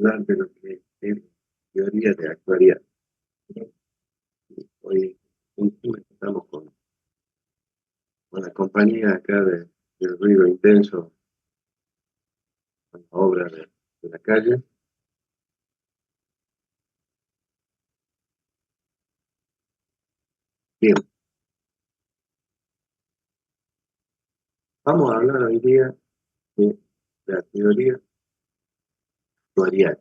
hablar de lo que es teoría de actuarial. Hoy estamos con la compañía acá del ruido intenso, con la obra de la calle. Bien, vamos a hablar hoy día de la teoría actuarial.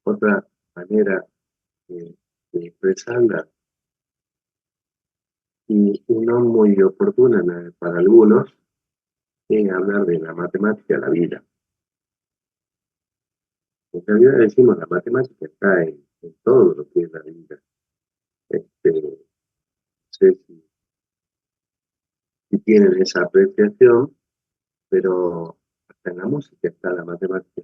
Otra manera de expresarla, y no muy oportuna para algunos, es hablar de la matemática de la vida. En realidad decimos la matemática está en todo lo que es la vida. No sé si tienen esa apreciación, pero hasta en la música está la matemática.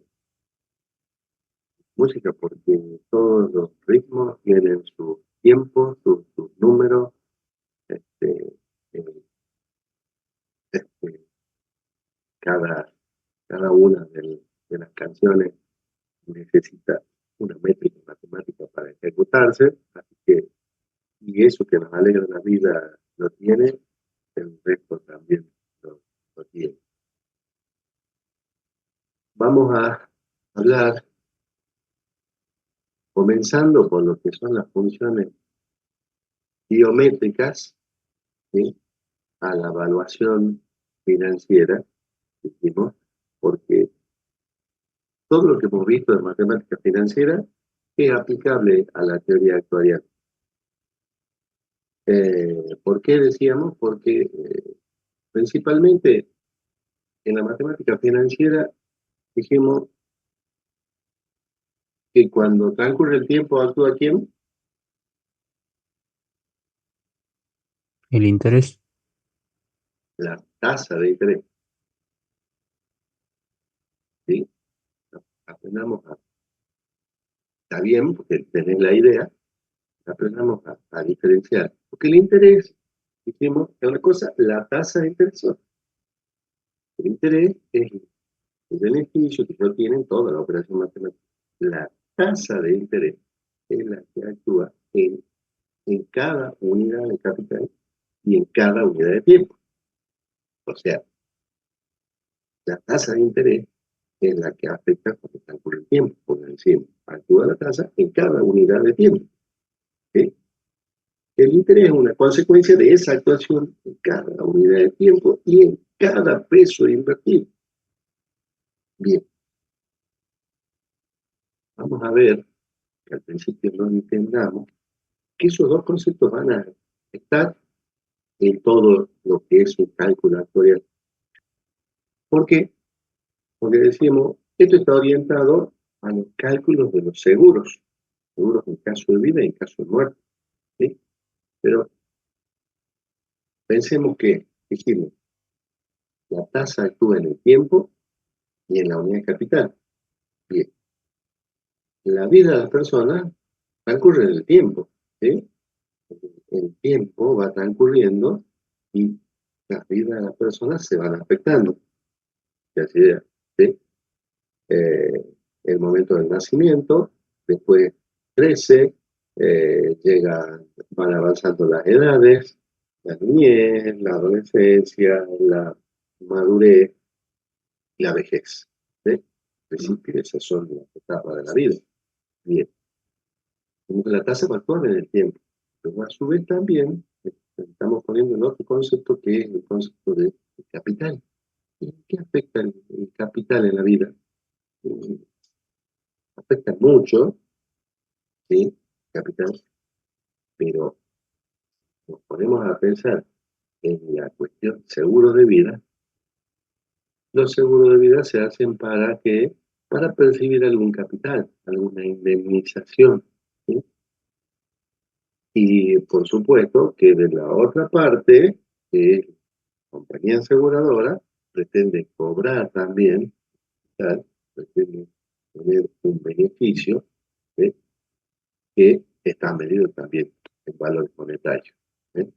Música porque todos los ritmos tienen sus tiempos, sus números, este, eh, este, cada, cada una de las canciones necesita una métrica matemática para ejecutarse, así que, y eso que nos alegra la vida lo tiene, el resto también lo tiene. Vamos a hablar, comenzando por lo que son las funciones biométricas, ¿sí?, a la evaluación financiera, dijimos, porque todo lo que hemos visto de matemática financiera es aplicable a la teoría actuarial. ¿Por qué decíamos? Porque principalmente en la matemática financiera dijimos que cuando transcurre el tiempo actúa ¿quién? El interés. La tasa de interés, ¿sí? Aprendamos está bien, porque tenés la idea, aprendamos a diferenciar. Porque el interés, dijimos, es una cosa, la tasa de interés. El interés es el beneficio que no tienen toda la operación matemática. La tasa de interés es la que actúa en cada unidad de capital y en cada unidad de tiempo. O sea, la tasa de interés es la que afecta cuando transcurre el tiempo, porque decimos, actúa la tasa en cada unidad de tiempo. ¿Sí? El interés es una consecuencia de esa actuación en cada unidad de tiempo y en cada peso invertido. Bien, vamos a ver, que al principio no entendamos, que esos dos conceptos van a estar en todo lo que es un cálculo actuarial. ¿Por qué? Porque decimos, esto está orientado a los cálculos de los seguros en caso de vida y en caso de muerte, ¿sí? Pero pensemos que, dijimos, la tasa actúa en el tiempo y en la unidad de capital. Bien, la vida de las personas transcurre en el tiempo, ¿sí? El tiempo va transcurriendo y las vidas de las personas se van afectando. Así es, ¿sí? El momento del nacimiento, después crece, van avanzando las edades, la niñez, la adolescencia, la madurez y la vejez. ¿Sí? En principio, esas son las etapas de la vida. Bien, como que la tasa va actuando en el tiempo, pero a su vez también estamos poniendo en otro concepto que es el concepto de capital. ¿Y qué afecta el capital en la vida? Afecta mucho, ¿sí? Capital, pero nos ponemos a pensar en la cuestión seguros de vida. Los seguros de vida se hacen para que, para percibir algún capital, alguna indemnización, ¿sí? Y por supuesto que de la otra parte, la compañía aseguradora pretende cobrar también, ¿sí?, pretende tener un beneficio, ¿sí?, que está medido también en valores monetarios, ¿sí?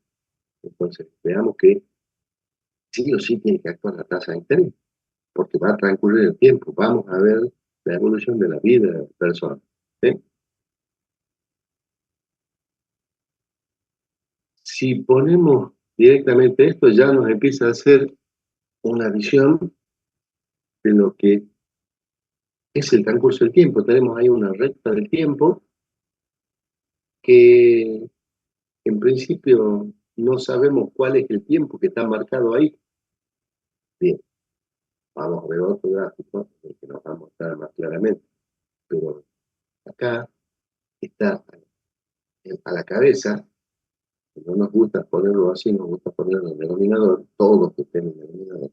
Entonces, veamos que sí o sí tiene que actuar la tasa de interés. porque va a transcurrir el tiempo, vamos a ver la evolución de la vida de la persona. ¿Sí? Si ponemos directamente esto, ya nos empieza a hacer una visión de lo que es el transcurso del tiempo. Tenemos ahí una recta del tiempo que en principio no sabemos cuál es el tiempo que está marcado ahí. Bien, vamos a ver otro gráfico en el que nos va a mostrar más claramente. Pero acá está a la cabeza, no nos gusta ponerlo así, nos gusta ponerlo en el denominador, todos que estén en el denominador.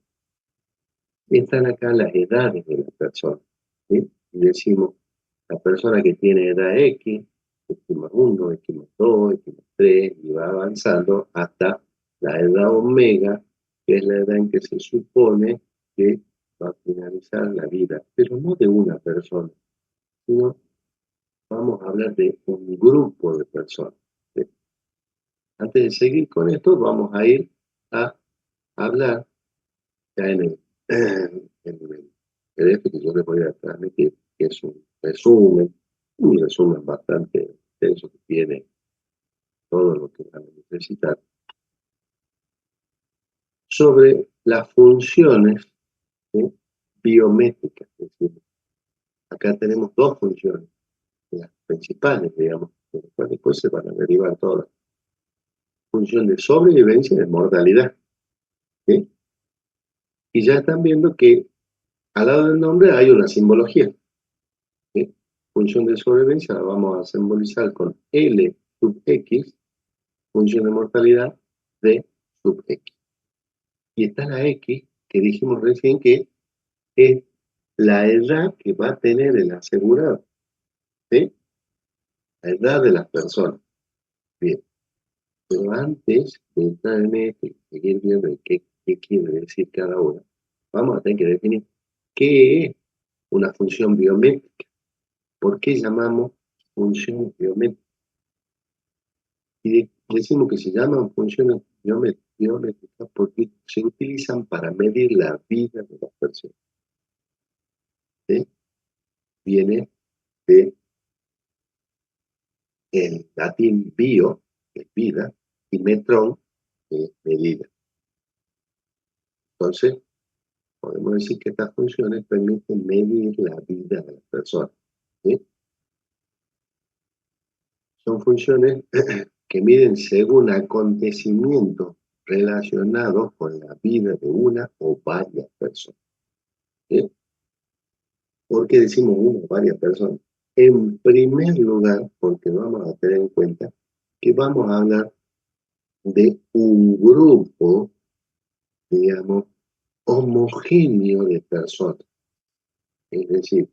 Están acá las edades de las personas. ¿Sí? Y decimos, la persona que tiene edad X, X+1, X+2, X+3, y va avanzando hasta la edad omega, que es la edad en que se supone que va a finalizar la vida, pero no de una persona, sino vamos a hablar de un grupo de personas. ¿Sí? Antes de seguir con esto, vamos a ir a hablar ya en el PDF que yo les voy a transmitir, que es un resumen bastante extenso que tiene todo lo que van a necesitar, sobre las funciones, ¿sí?, biométricas. Es decir, acá tenemos dos funciones, las principales, digamos, de las cuales después se van a derivar todas. Función de sobrevivencia y de mortalidad. ¿Sí? Y ya están viendo que al lado del nombre hay una simbología. ¿Sí? Función de sobrevivencia la vamos a simbolizar con L sub X, función de mortalidad D sub X. Y está la X, que dijimos recién que es la edad que va a tener el asegurado. ¿Sí? La edad de las personas. Bien. Pero antes de entrar en esto y seguir viendo qué quiere decir cada una, vamos a tener que definir qué es una función biométrica. ¿Por qué llamamos función biométrica? Y decimos que se llaman funciones biométricas porque se utilizan para medir la vida de las personas. ¿Sí? Viene de el latín bio, que es vida, y metrón, que es medida. Entonces, podemos decir que estas funciones permiten medir la vida de las personas. ¿Sí? Son funciones que miden según acontecimientos relacionados con la vida de una o varias personas. ¿Sí? ¿Por qué decimos una o varias personas? En primer lugar, porque vamos a tener en cuenta que vamos a hablar de un grupo, digamos, homogéneo de personas. Es decir,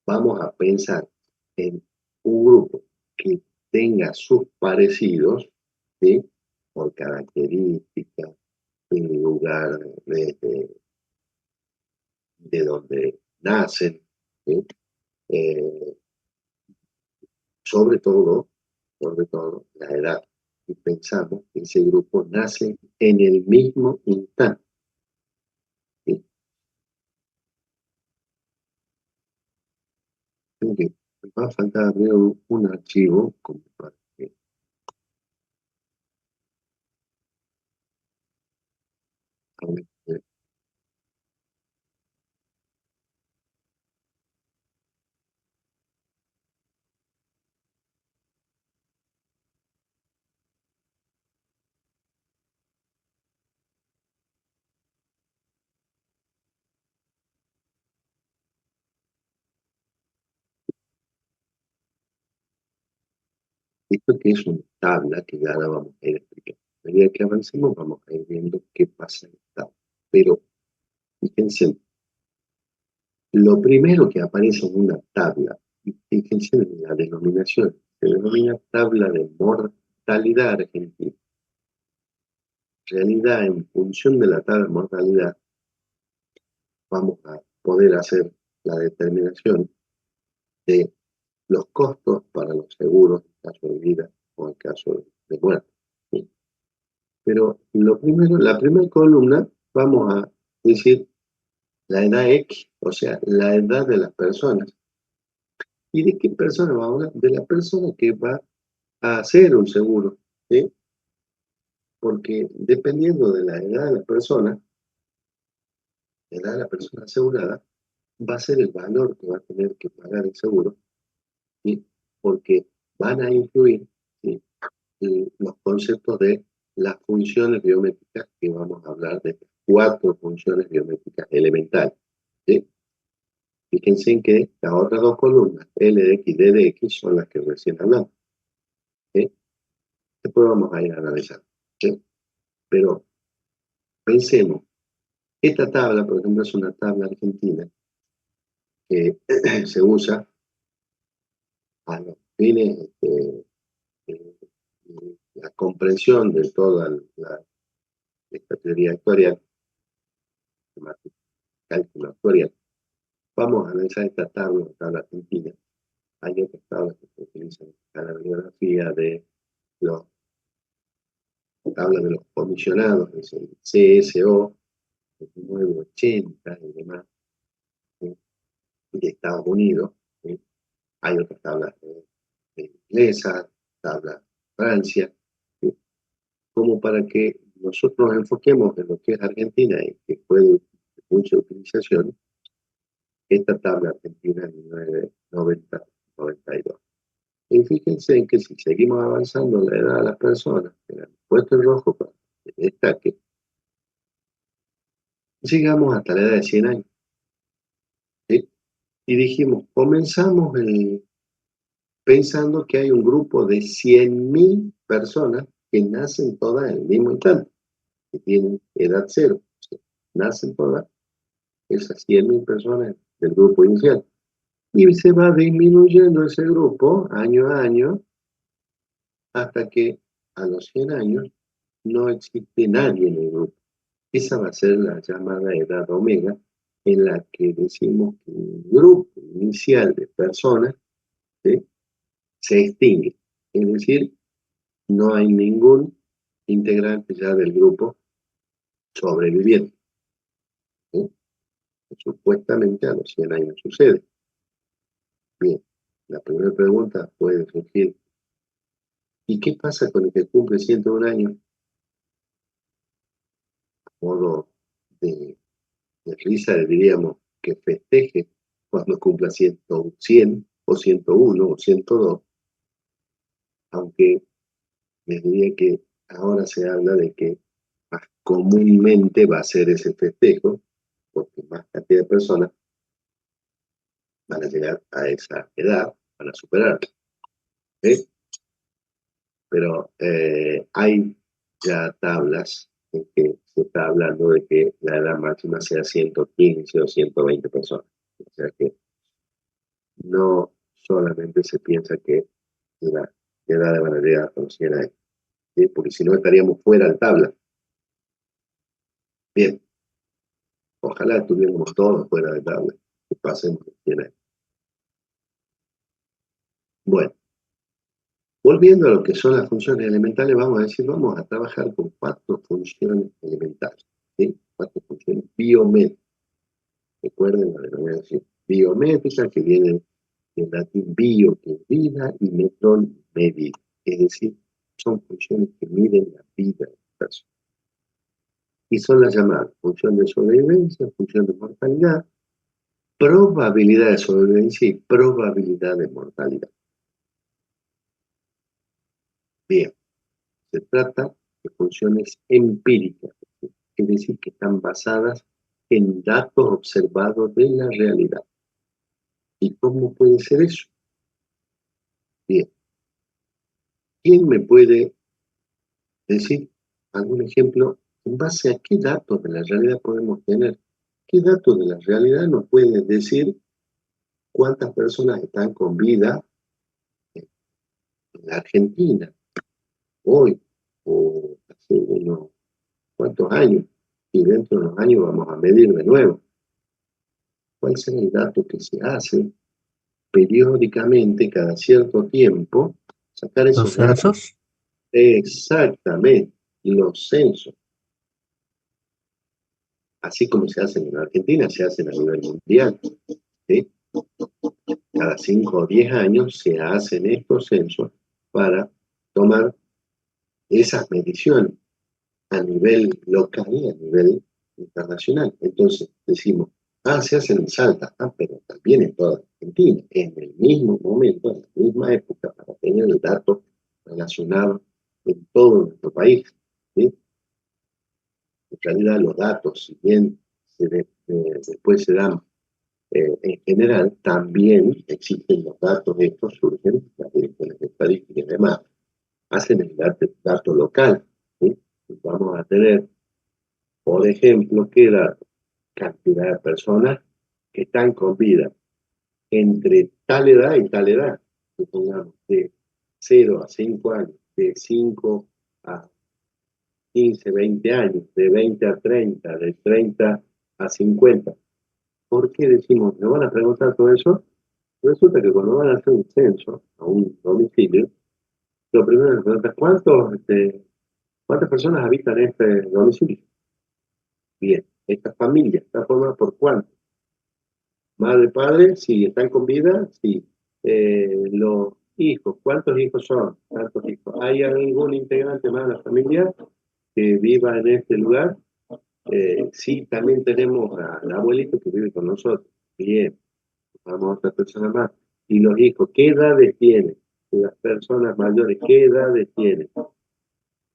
vamos a pensar en un grupo que tenga sus parecidos, ¿sí?, por características, en lugar de donde nacen, ¿sí? Eh, sobre todo, la edad. Y pensamos que ese grupo nace en el mismo instante. ¿Sí? Creo que me va a faltar ver un archivo como para que esto que es una tabla que ya la vamos a ir explicando. A medida que avancemos vamos a ir viendo qué pasa en esta tabla. Pero fíjense, lo primero que aparece en una tabla, y fíjense en la denominación, se denomina tabla de mortalidad argentina. En realidad, en función de la tabla de mortalidad, vamos a poder hacer la determinación de los costos para los seguros en caso de vida o en caso de muerte. ¿Sí? Pero lo primero, la primera columna, vamos a decir la edad X, o sea, la edad de las personas. ¿Y de qué persona vamos a hablar? De la persona que va a hacer un seguro, ¿sí? Porque dependiendo de la edad de la persona asegurada, va a ser el valor que va a tener que pagar el seguro, ¿sí? Porque van a influir, ¿sí? Los conceptos de las funciones biométricas, que vamos a hablar de 4 funciones biométricas elementales, ¿sí? Fíjense en que las otras 2 columnas, L de X, D de X, son las que recién hablamos, ¿sí? Después vamos a ir a analizar, ¿sí? Pero pensemos, esta tabla, por ejemplo, es una tabla argentina que se usa a los fines de la comprensión de toda esta teoría actuarial, cálculo actuarial. Vamos a analizar esta tabla, la tabla argentina. Hay otras tablas que se utilizan para la bibliografía de los tablas de los comisionados, es el CSO, el 980 y demás, ¿sí? De Estados Unidos, ¿sí? Hay otras tablas de inglesa, tablas de Francia, ¿sí? Como para que nosotros nos enfoquemos en lo que es Argentina y que puede de mucha utilización, esta tabla argentina de 990-92. Y fíjense en que si seguimos avanzando la edad de las personas, que han puesto en rojo para que destaque, llegamos hasta la edad de 100 años, ¿sí? Y dijimos, comenzamos pensando que hay un grupo de 100.000 personas que nacen todas en el mismo instante, que tienen edad cero, o sea, nacen todas esas 100.000 personas del grupo inicial. Y se va disminuyendo ese grupo año a año hasta que a los 100 años no existe nadie en el grupo. Esa va a ser la llamada edad omega, en la que decimos que el grupo inicial de personas, ¿sí?, se extingue. Es decir, no hay ningún integrante ya del grupo sobreviviente, ¿sí? Supuestamente a los 100 años sucede. Bien, la primera pregunta puede surgir, ¿y qué pasa con el que cumple 101 años? A modo de risa, diríamos que festeje cuando cumpla 100 o 101 o 102, aunque les diría que ahora se habla de que más comúnmente va a ser ese festejo, porque más cantidad de personas van a llegar a esa edad, van a superar, ¿sí? Pero hay ya tablas en que se está hablando de que la edad máxima sea 115 o 120 personas. O sea que no solamente se piensa que la edad de validez a los 100 años, ¿sí? Porque si no estaríamos fuera de tabla. Bien, ojalá estuviéramos todos fuera de tabla, que pasemos los 100 años. Bueno, volviendo a lo que son las funciones elementales, vamos a decir, vamos a trabajar con 4 funciones elementales, ¿sí? 4 funciones biométricas. Recuerden la denominación biométrica, que viene del latín bio, que es vida, y metron, medir. Es decir, son funciones que miden la vida de la persona. Y son las llamadas función de sobrevivencia, función de mortalidad, probabilidad de sobrevivencia y probabilidad de mortalidad. Bien, se trata de funciones empíricas, es decir, que están basadas en datos observados de la realidad. ¿Y cómo puede ser eso? Bien, ¿quién me puede decir algún ejemplo en base a qué datos de la realidad podemos tener? ¿Qué datos de la realidad nos pueden decir cuántas personas están con vida en la Argentina hoy o hace unos cuantos años? Y dentro de unos años vamos a medir de nuevo. ¿Cuál será el dato que se hace periódicamente, cada cierto tiempo, sacar ¿Los esos datos? censos? Exactamente, los censos. así como se hacen en Argentina, se hacen a nivel mundial, ¿sí? Cada 5 o 10 años se hacen estos censos para tomar esas mediciones a nivel local y a nivel internacional. Entonces decimos, se hacen en Salta, pero también en toda Argentina, en el mismo momento, en la misma época, para tener el dato relacionado en todo nuestro país, ¿sí? En realidad los datos, si bien después se dan en general, también existen los datos, estos surgen, las direcciones de estadística y demás, hacen el dato local, ¿sí? Vamos a tener, por ejemplo, que la cantidad de personas que están con vida entre tal edad y tal edad, supongamos, de 0 a 5 años, de 5 a 15, 20 años, de 20 a 30, de 30 a 50. ¿Por qué decimos, me van a preguntar todo eso? Resulta que cuando van a hacer un censo a un domicilio, lo primero que preguntan es ¿cuántas personas habitan este domicilio? Bien, esta familia está formada por cuántos. Madre, padre, si están con vida, sí. Los hijos, ¿cuántos hijos son? ¿Cuántos hijos? ¿Hay algún integrante más de la familia que viva en este lugar? Sí, también tenemos al abuelito que vive con nosotros. Bien, vamos a otra persona más. ¿Y los hijos qué edades tienen? Las personas mayores, ¿qué edades tienen?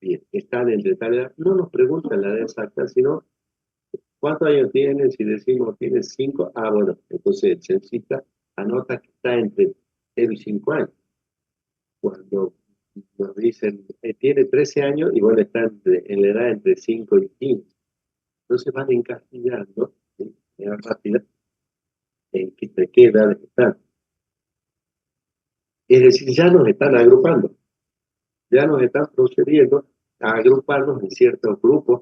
Bien, están entre tal edad. No nos preguntan la edad exacta, sino ¿cuántos años tienen? Si decimos tiene 5, bueno, entonces el censista anota que está entre 0 y 5 años. Cuando nos dicen tiene 13 años, y bueno, está en la edad entre 5 y 15. Entonces van encasillando, ¿sí? De manera rápida, de qué edades están. Es decir, ya nos están agrupando, ya nos están procediendo a agruparnos en ciertos grupos,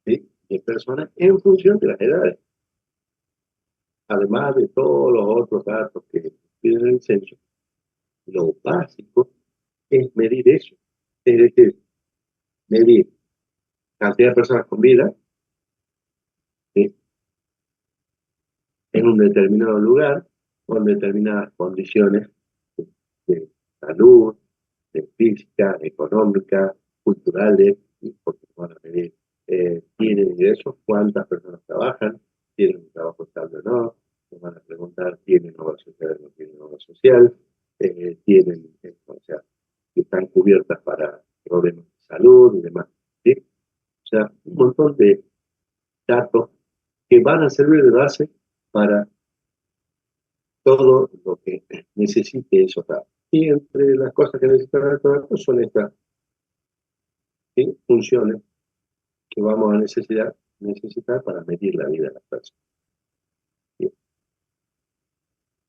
¿sí? De personas en función de las edades. Además de todos los otros datos que piden el censo, lo básico es medir eso. Es decir, medir cantidad de personas con vida, ¿sí? En un determinado lugar, con determinadas condiciones de salud, de física, económica, culturales, ¿sí? Porque van a medir, tienen ingresos, cuántas personas trabajan, tienen un trabajo estable o no, nos van a preguntar, ¿tienen obra social o no tienen obra social? Tienen, o sea, que están cubiertas para problemas de salud y demás, ¿sí? O sea, un montón de datos que van a servir de base para todo lo que necesite esos datos. Y entre las cosas que necesitan estos datos son estas, ¿sí? Funciones que vamos a necesitar para medir la vida de las personas. ¿Sí?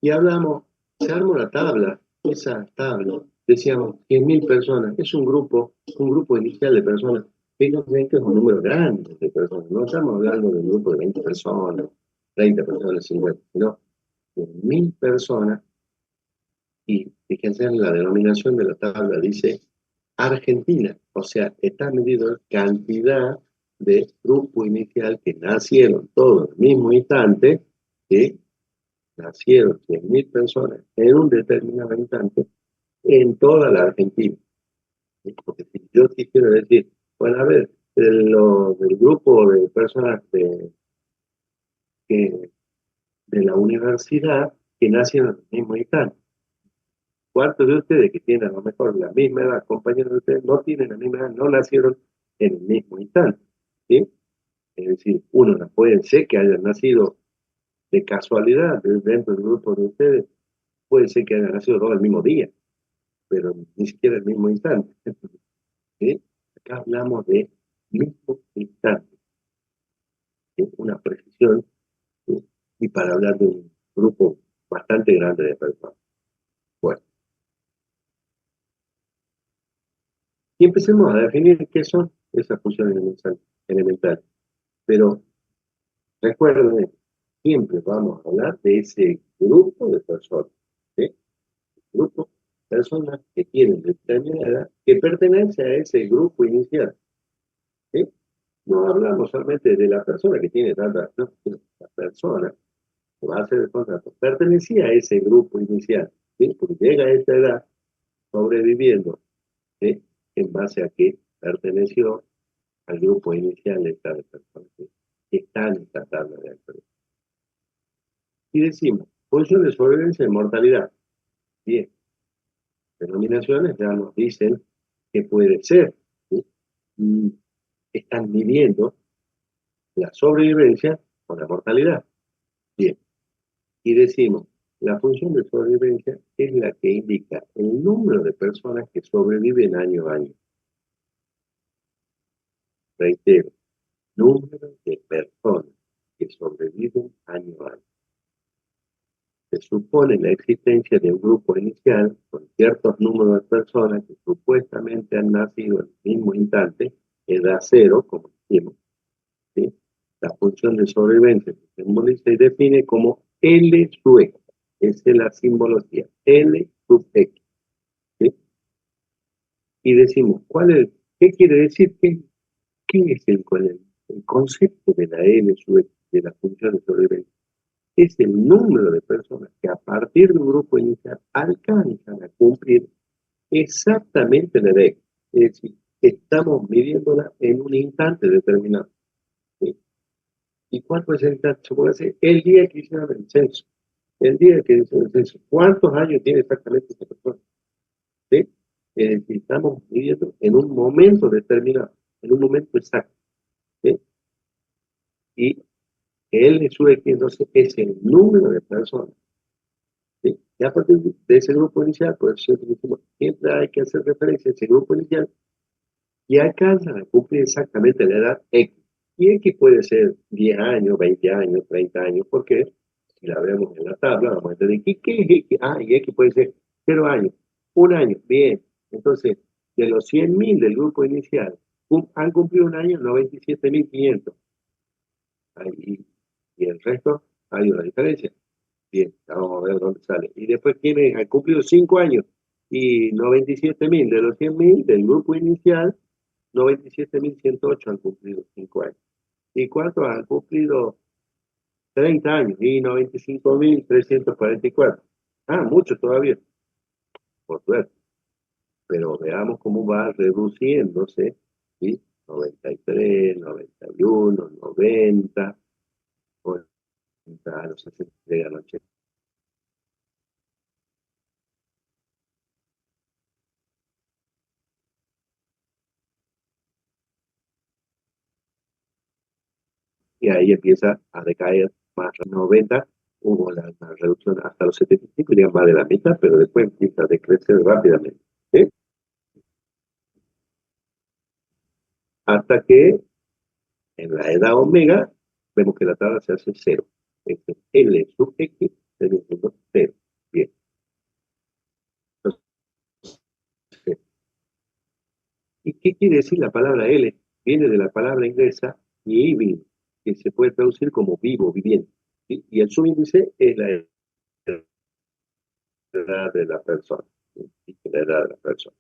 Y hablamos, se arma una tabla, esa tabla, decíamos 100.000 personas, es un grupo inicial de personas. Fíjense que es un número grande de personas, no estamos hablando de un grupo de 20 personas, 30 personas, 50, sino 100.000 personas. Y fíjense en la denominación de la tabla, dice Argentina, o sea, está medido cantidad de grupo inicial que nacieron todos al mismo instante, que nacieron 100.000 personas en un determinado instante en toda la Argentina. Porque si yo quisiera decir, bueno, a ver, del grupo de personas de la universidad que nacieron al mismo instante, ¿cuántos de ustedes que tienen a lo mejor la misma edad, compañeros de ustedes, no tienen la misma edad, no nacieron en el mismo instante? ¿Sí? Es decir, uno no puede ser que hayan nacido de casualidad dentro del grupo de ustedes, puede ser que hayan nacido todos el mismo día, pero ni siquiera el mismo instante. ¿Sí? Acá hablamos de mismo instante, ¿sí? Una precisión, ¿sí? Y para hablar de un grupo bastante grande de personas. Bueno, y empecemos a definir qué son esas funciones elementales. Pero recuerden, siempre vamos a hablar de ese grupo de personas, ¿sí? Grupo de personas que tienen determinada edad, que pertenece a ese grupo inicial, ¿sí? no hablamos solamente de la persona que tiene tanta, no, sino la persona que va a hacer el contrato, pertenecía a ese grupo inicial, ¿sí? Porque llega a esta edad sobreviviendo, ¿sí? En base a que perteneció al grupo inicial de esta persona que está en esta tabla de actores. Y decimos, función de sobrevivencia y mortalidad. Bien, denominaciones ya nos dicen que puede ser, ¿sí? Y están midiendo la sobrevivencia con la mortalidad. Bien, y decimos, la función de sobrevivencia es la que indica el número de personas que sobreviven año a año. Reitero, número de personas que sobreviven año a año. Se supone la existencia de un grupo inicial con ciertos números de personas que supuestamente han nacido en el mismo instante, edad cero, como decimos, ¿sí? La función de sobrevivencia se simboliza y define como L sub X. Esa es la simbología, L sub X. ¿Sí? Y decimos, ¿qué quiere decir? ¿Qué es el concepto de la L sub X, de la función de sobrevivencia? Es el número de personas que a partir de un grupo inicial alcanzan a cumplir exactamente la edad. Es decir, estamos midiéndola en un instante determinado. ¿Sí? ¿Y cuánto es el instante? Se puede hacer el día que hicieron el censo. El día que hicieron el censo. ¿Cuántos años tiene exactamente esa persona? ¿Sí? Estamos midiendo en un momento determinado, en un momento exacto. ¿Sí? Y él le sube aquí, entonces, es el número de personas. ¿Sí? Y a partir de ese grupo inicial, pues siempre hay que hacer referencia a ese grupo inicial y alcanzan a cumplir exactamente la edad X. Y X puede ser 10 años, 20 años, 30 años, porque si la vemos en la tabla, vamos a entender ¿qué es X? Ah, y X puede ser 0 años, 1 año, bien. Entonces, de los 100.000 del grupo inicial, han cumplido un año 97.500. Y el resto hay una diferencia. Bien, vamos a ver dónde sale. Y después quienes han cumplido 5 años y 97.000 de los 100.000 del grupo inicial, 97.108 han cumplido 5 años. ¿Y cuántos han cumplido 30 años? Y 95.344. Ah, mucho todavía, por suerte. Pero veamos cómo va reduciéndose, ¿sí? 93, 91, 90, 80, a los 60 llegan 80. Y ahí empieza a decaer más. Los 90 hubo la reducción hasta los 75, ya más de la mitad, pero después empieza a decrecer rápidamente. ¿Sí? Hasta que en la edad omega vemos que la tabla se hace cero. Entonces, L sub X sería cero. Bien. Entonces, ¿y qué quiere decir la palabra L? Viene de la palabra inglesa living, que se puede traducir como vivo, viviente. ¿Sí? Y el subíndice es la edad de la persona. ¿Sí? La edad de la persona.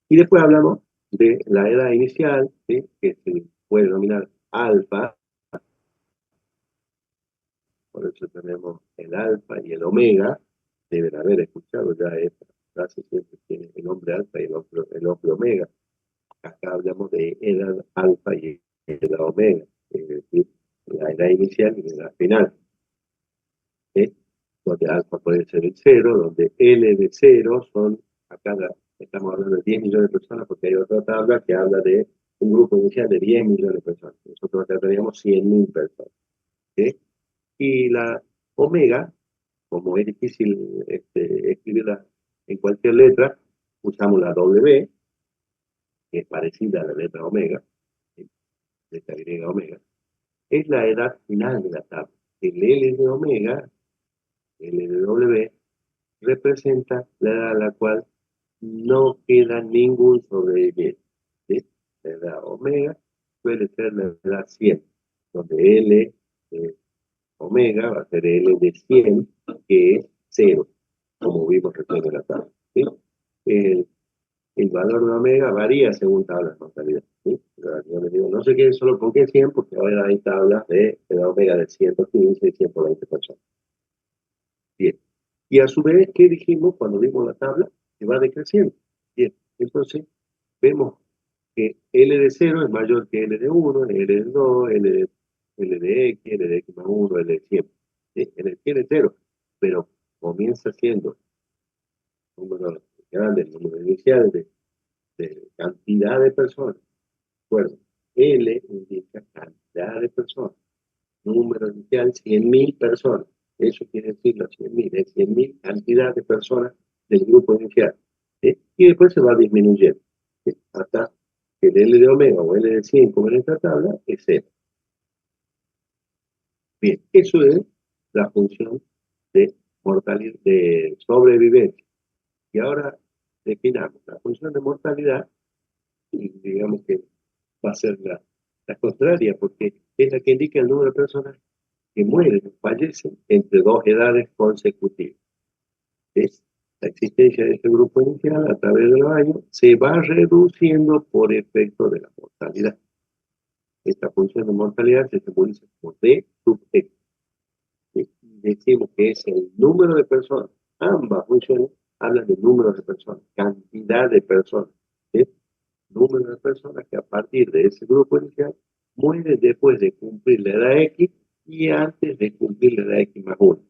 Y después hablamos de la edad inicial, ¿sí? Que se puede denominar alfa, por eso tenemos el alfa y el omega. Deben haber escuchado ya esta frase, siempre tiene el nombre alfa y el nombre omega. Acá hablamos de edad alfa y edad omega, es decir, la edad inicial y la edad final. ¿Sí? Donde alfa puede ser el cero, donde L de cero son, acá estamos hablando de 10 millones de personas, porque hay otra tabla que habla de un grupo inicial de 10 millones de personas. Nosotros acá teníamos 100.000 personas. ¿Sí? Y la omega, como es difícil escribirla en cualquier letra, usamos la W, que es parecida a la letra omega, ¿sí? Letra griega omega, es la edad final de la tabla. El L de omega, L de W, representa la edad a la cual no queda ningún sobreviviente. ¿Sí? La edad omega suele ser la edad 100, donde L omega va a ser L de 100, que es 0, como vimos recién en la tabla. ¿Sí? El el valor de omega varía según tablas de mortalidad. ¿Sí? Pero yo les digo, no sé qué, solo con qué 100, porque ahora hay tablas de omega de 115 y 120 personas. Bien. Y a su vez, ¿qué dijimos cuando vimos la tabla? Que va decreciendo. Bien. Entonces, vemos que L de 0 es mayor que L de 1, L de 2, L de X, L de X más 1, L de 100. ¿Sí? L tiene 0, pero comienza siendo número grande, el número inicial de cantidad de personas. Bueno, L indica cantidad de personas. Número inicial, 100.000 personas. Eso quiere decir los 100.000, es 100.000 cantidad de personas del grupo inicial. ¿Sí? Y después se va disminuyendo. ¿Sí? Hasta que el L de omega o L de 100, como en esta tabla, es 0. Bien, eso es la función de mortalidad, de sobrevivencia. Y ahora definamos la función de mortalidad, y digamos que va a ser la contraria, porque es la que indica el número de personas que mueren o fallecen entre dos edades consecutivas. Es la existencia de este grupo inicial a través de los años se va reduciendo por efecto de la mortalidad. Esta función de mortalidad se simboliza como D sub X. Decimos que es el número de personas. Ambas funciones hablan de número de personas, cantidad de personas. ¿Sí? Número de personas que a partir de ese grupo inicial mueren después de cumplir la edad X y antes de cumplir la edad X más 1.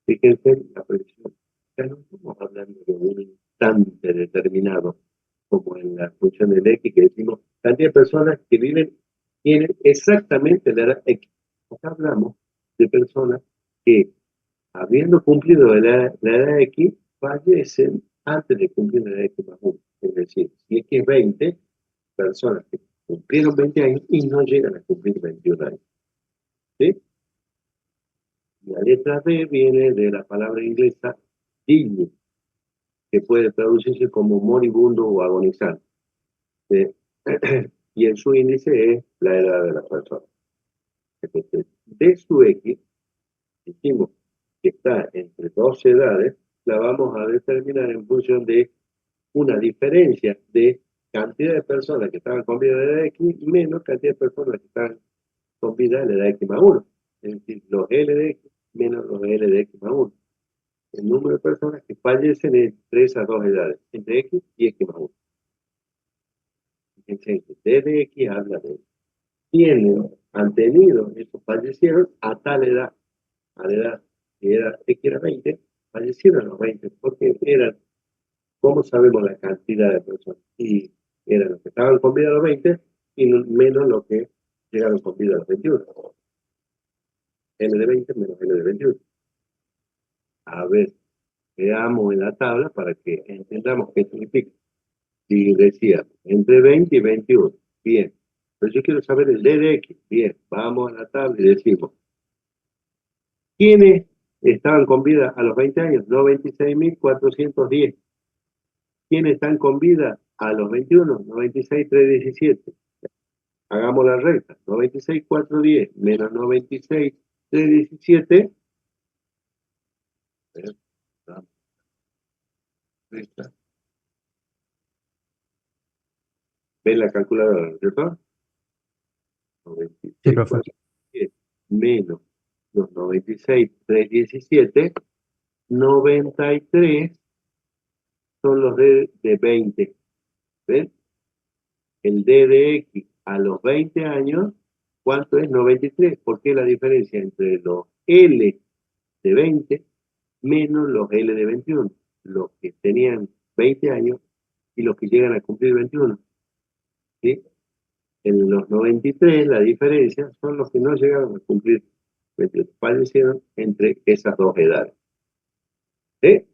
Fíjense en la predicción. Ya no estamos hablando de un instante determinado, como en la función del X, que decimos cantidad de personas que viven, tienen exactamente la edad X. Acá hablamos de personas que, habiendo cumplido la edad X, fallecen antes de cumplir la edad X más 1. Es decir, si X es 20, personas que cumplieron 20 años y no llegan a cumplir 21 años. ¿Sí? La letra D viene de la palabra inglesa dignus, que puede traducirse como moribundo o agonizante. Y en su índice es la edad de la persona. Entonces, de su X, dijimos que está entre dos edades, la vamos a determinar en función de una diferencia de cantidad de personas que estaban con vida de edad X menos cantidad de personas que estaban con vida de la edad X más 1. Es decir, los L de X menos los L de X más 1. El número de personas que fallecen es entre esas dos edades, entre X y X más 1. Fíjense, D de X habla de quienes han tenido esos fallecieron a tal edad, a la edad que era X era 20, fallecieron a los 20, porque eran, ¿cómo sabemos la cantidad de personas? Y eran los que estaban con vida a los 20 y menos los que llegaron con vida a los 21. N de 20 menos N de 21. A ver, veamos en la tabla para que entendamos qué significa. Si decía entre 20 y 21, bien. Pero yo quiero saber el D de X. Bien, vamos a la tabla y decimos, ¿quiénes estaban con vida a los 20 años? 96.410. ¿Quiénes están con vida a los 21? 96.317. Hagamos la recta. 96.410 menos 96.317. ¿Ven la calculadora, no es cierto? Sí, profe. 96.410 menos los 96.317, 93 son los D de 20. ¿Ven? El D de X a los 20 años, ¿cuánto es? 93. ¿Por qué la diferencia entre los L de 20 menos los L de 21? Los que tenían 20 años y los que llegan a cumplir 21. ¿Sí? En los 93 la diferencia son los que no llegaron a cumplir 21. Fallecieron entre esas dos edades. ¿Sí?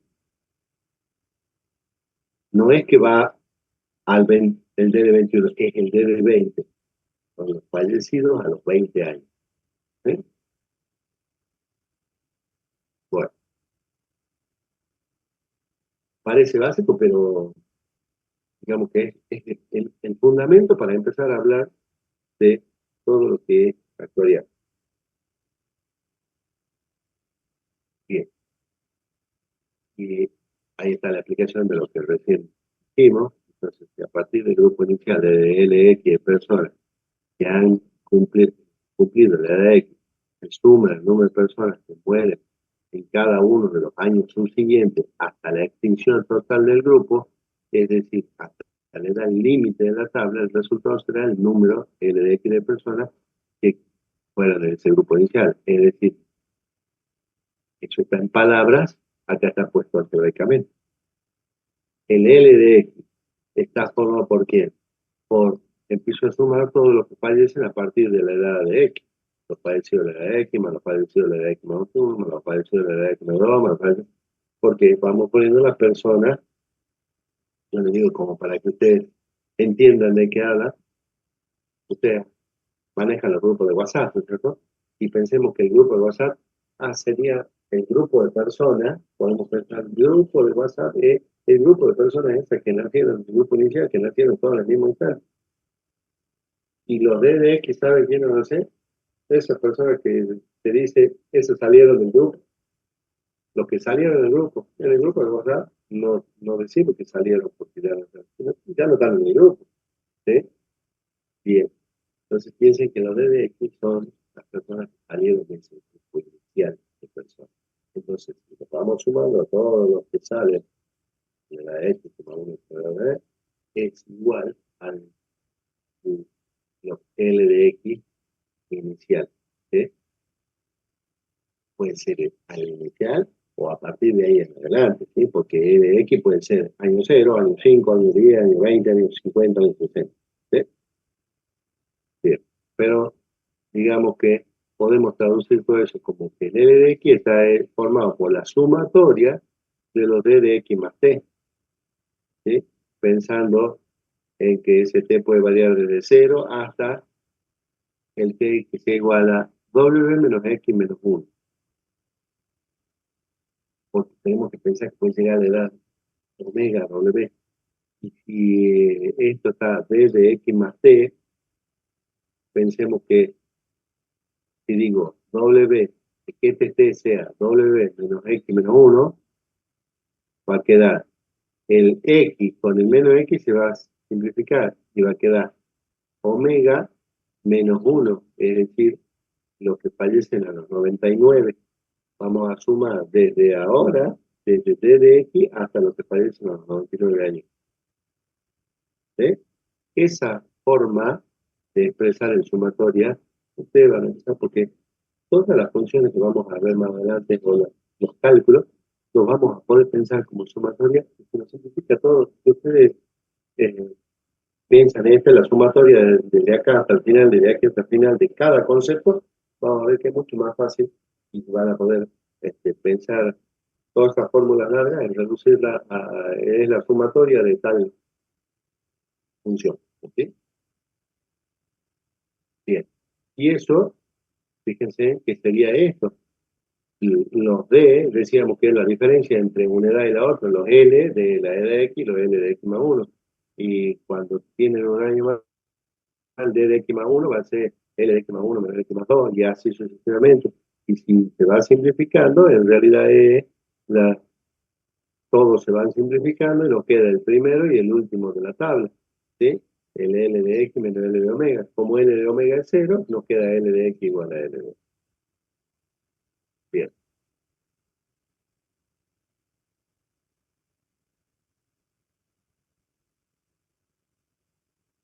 No es que va al 20, el D de 21, es el D de 20. Son los fallecidos a los 20 años. ¿Sí? Bueno, parece básico, pero digamos que es el fundamento para empezar a hablar de todo lo que es actualidad. Bien, y ahí está la aplicación de lo que recién dijimos, entonces, que a partir del grupo inicial de LX de personas que han cumplido la edad X, se suma el número de personas que mueren en cada uno de los años subsiguientes hasta la extinción total del grupo, es decir, hasta la edad límite de la tabla, el resultado será el número LDX de personas que fueran de ese grupo inicial. Es decir, eso está en palabras, acá está puesto algebraicamente. El LDX está formado por quién? Empiezo a sumar todos los que fallecen a partir de la edad de X. Los fallecidos de la edad de X, más los fallecidos de la edad de X más 1, más los fallecidos de la edad de X más 2, más los fallecidos. Porque vamos poniendo las personas, yo les digo como para que ustedes entiendan de qué habla, ustedes manejan los grupos de WhatsApp, ¿no es cierto? Y pensemos que el grupo de WhatsApp sería el grupo de personas, podemos pensar, el grupo de WhatsApp es el grupo de personas esas que nacieron, el grupo inicial, que nacieron todos en el mismo instante. Y los DDX, ¿saben quién no lo sé? Esas personas que te dice, esos salieron del grupo. Los que salieron del grupo, en el grupo de WhatsApp, no decimos que salieron porque ya no están en el grupo. ¿Sí? Bien. Entonces piensen que los DDX son las personas que salieron de ese grupo inicial de personas. Entonces, si nos vamos sumando a todos los que salen de la X, es igual al los LDX inicial. ¿Sí? Puede ser al inicial o a partir de ahí en adelante, ¿sí? Porque LDX puede ser año 0, año 5, año 10, año 20, año 50, año 60. ¿Sí? Bien. Pero digamos que podemos traducir todo eso como que el LDX está formado por la sumatoria de los DDX más T, ¿sí? Pensando en que ese T puede variar desde 0 hasta el T que sea igual a W menos X menos 1. Porque tenemos que pensar que puede llegar a la edad omega W. Y si esto está desde X más T, pensemos que si digo W, que este T sea W menos X menos 1, va a quedar el X con el menos X se va a simplificar y va a quedar omega menos 1, es decir, los que fallecen a los 99. Vamos a sumar desde ahora, desde T de X hasta los que fallecen a los 99 años. ¿Sí? Esa forma de expresar en sumatoria, ustedes van a empezar porque todas las funciones que vamos a ver más adelante, o los cálculos, los vamos a poder pensar como sumatoria, y se nos simplifica todo. Si ustedes piensan esta es la sumatoria desde acá hasta el final, desde aquí hasta el final de cada concepto, vamos a ver que es mucho más fácil y van a poder pensar todas estas fórmulas largas en reducirla es la sumatoria de tal función. ¿Ok? Bien. Y eso, fíjense que sería esto. Los D, decíamos que es la diferencia entre una edad y la otra, los L de la edad X y los L de X más 1. Y cuando tienen un año más, el D de X más 1 va a ser L de X más 1 menos X más 2, y así sucesivamente. Y si se va simplificando, en realidad todos se van simplificando y nos queda el primero y el último de la tabla. ¿Sí? El L de X menos L de omega. Como L de omega es 0, nos queda L de X igual a L de omega. Bien.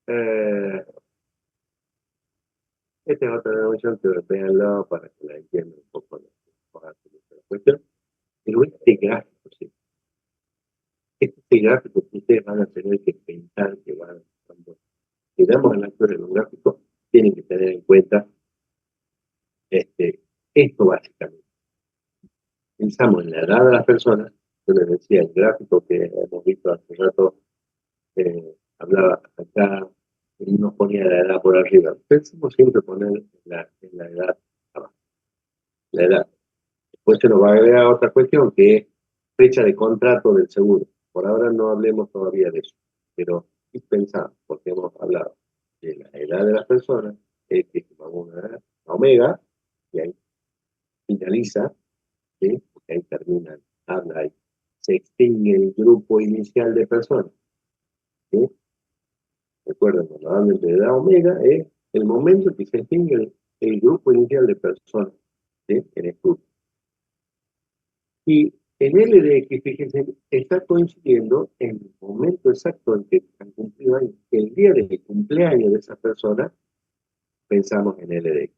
Eh, Esta es otra demostración que véanlo para que la entiendan un poco la cuestión. Pero este gráfico, sí. Este gráfico que ustedes van a tener que pensar que cuando quedamos en la historia de un gráfico, tienen que tener en cuenta esto básicamente. Pensamos en la edad de las personas, yo les decía, el gráfico que hemos visto hace rato, hablaba acá, nos ponía la edad por arriba. Pensemos siempre poner en la edad abajo, la edad. Después se nos va a agregar otra cuestión que es fecha de contrato del seguro. Por ahora no hablemos todavía de eso, pero sí pensamos, porque hemos hablado de la edad de las personas, que es una omega, y ahí finaliza, ¿sí? Porque ahí termina, habla ahí, se extingue el grupo inicial de personas. ¿sí? Recuerden, cuando hablan de edad omega, es el momento que se extingue el grupo inicial de personas, ¿sí? En estudio. Y el LDX, fíjense, está coincidiendo en el momento exacto en que han cumplido años. El día del cumpleaños de esa persona, pensamos en LDX.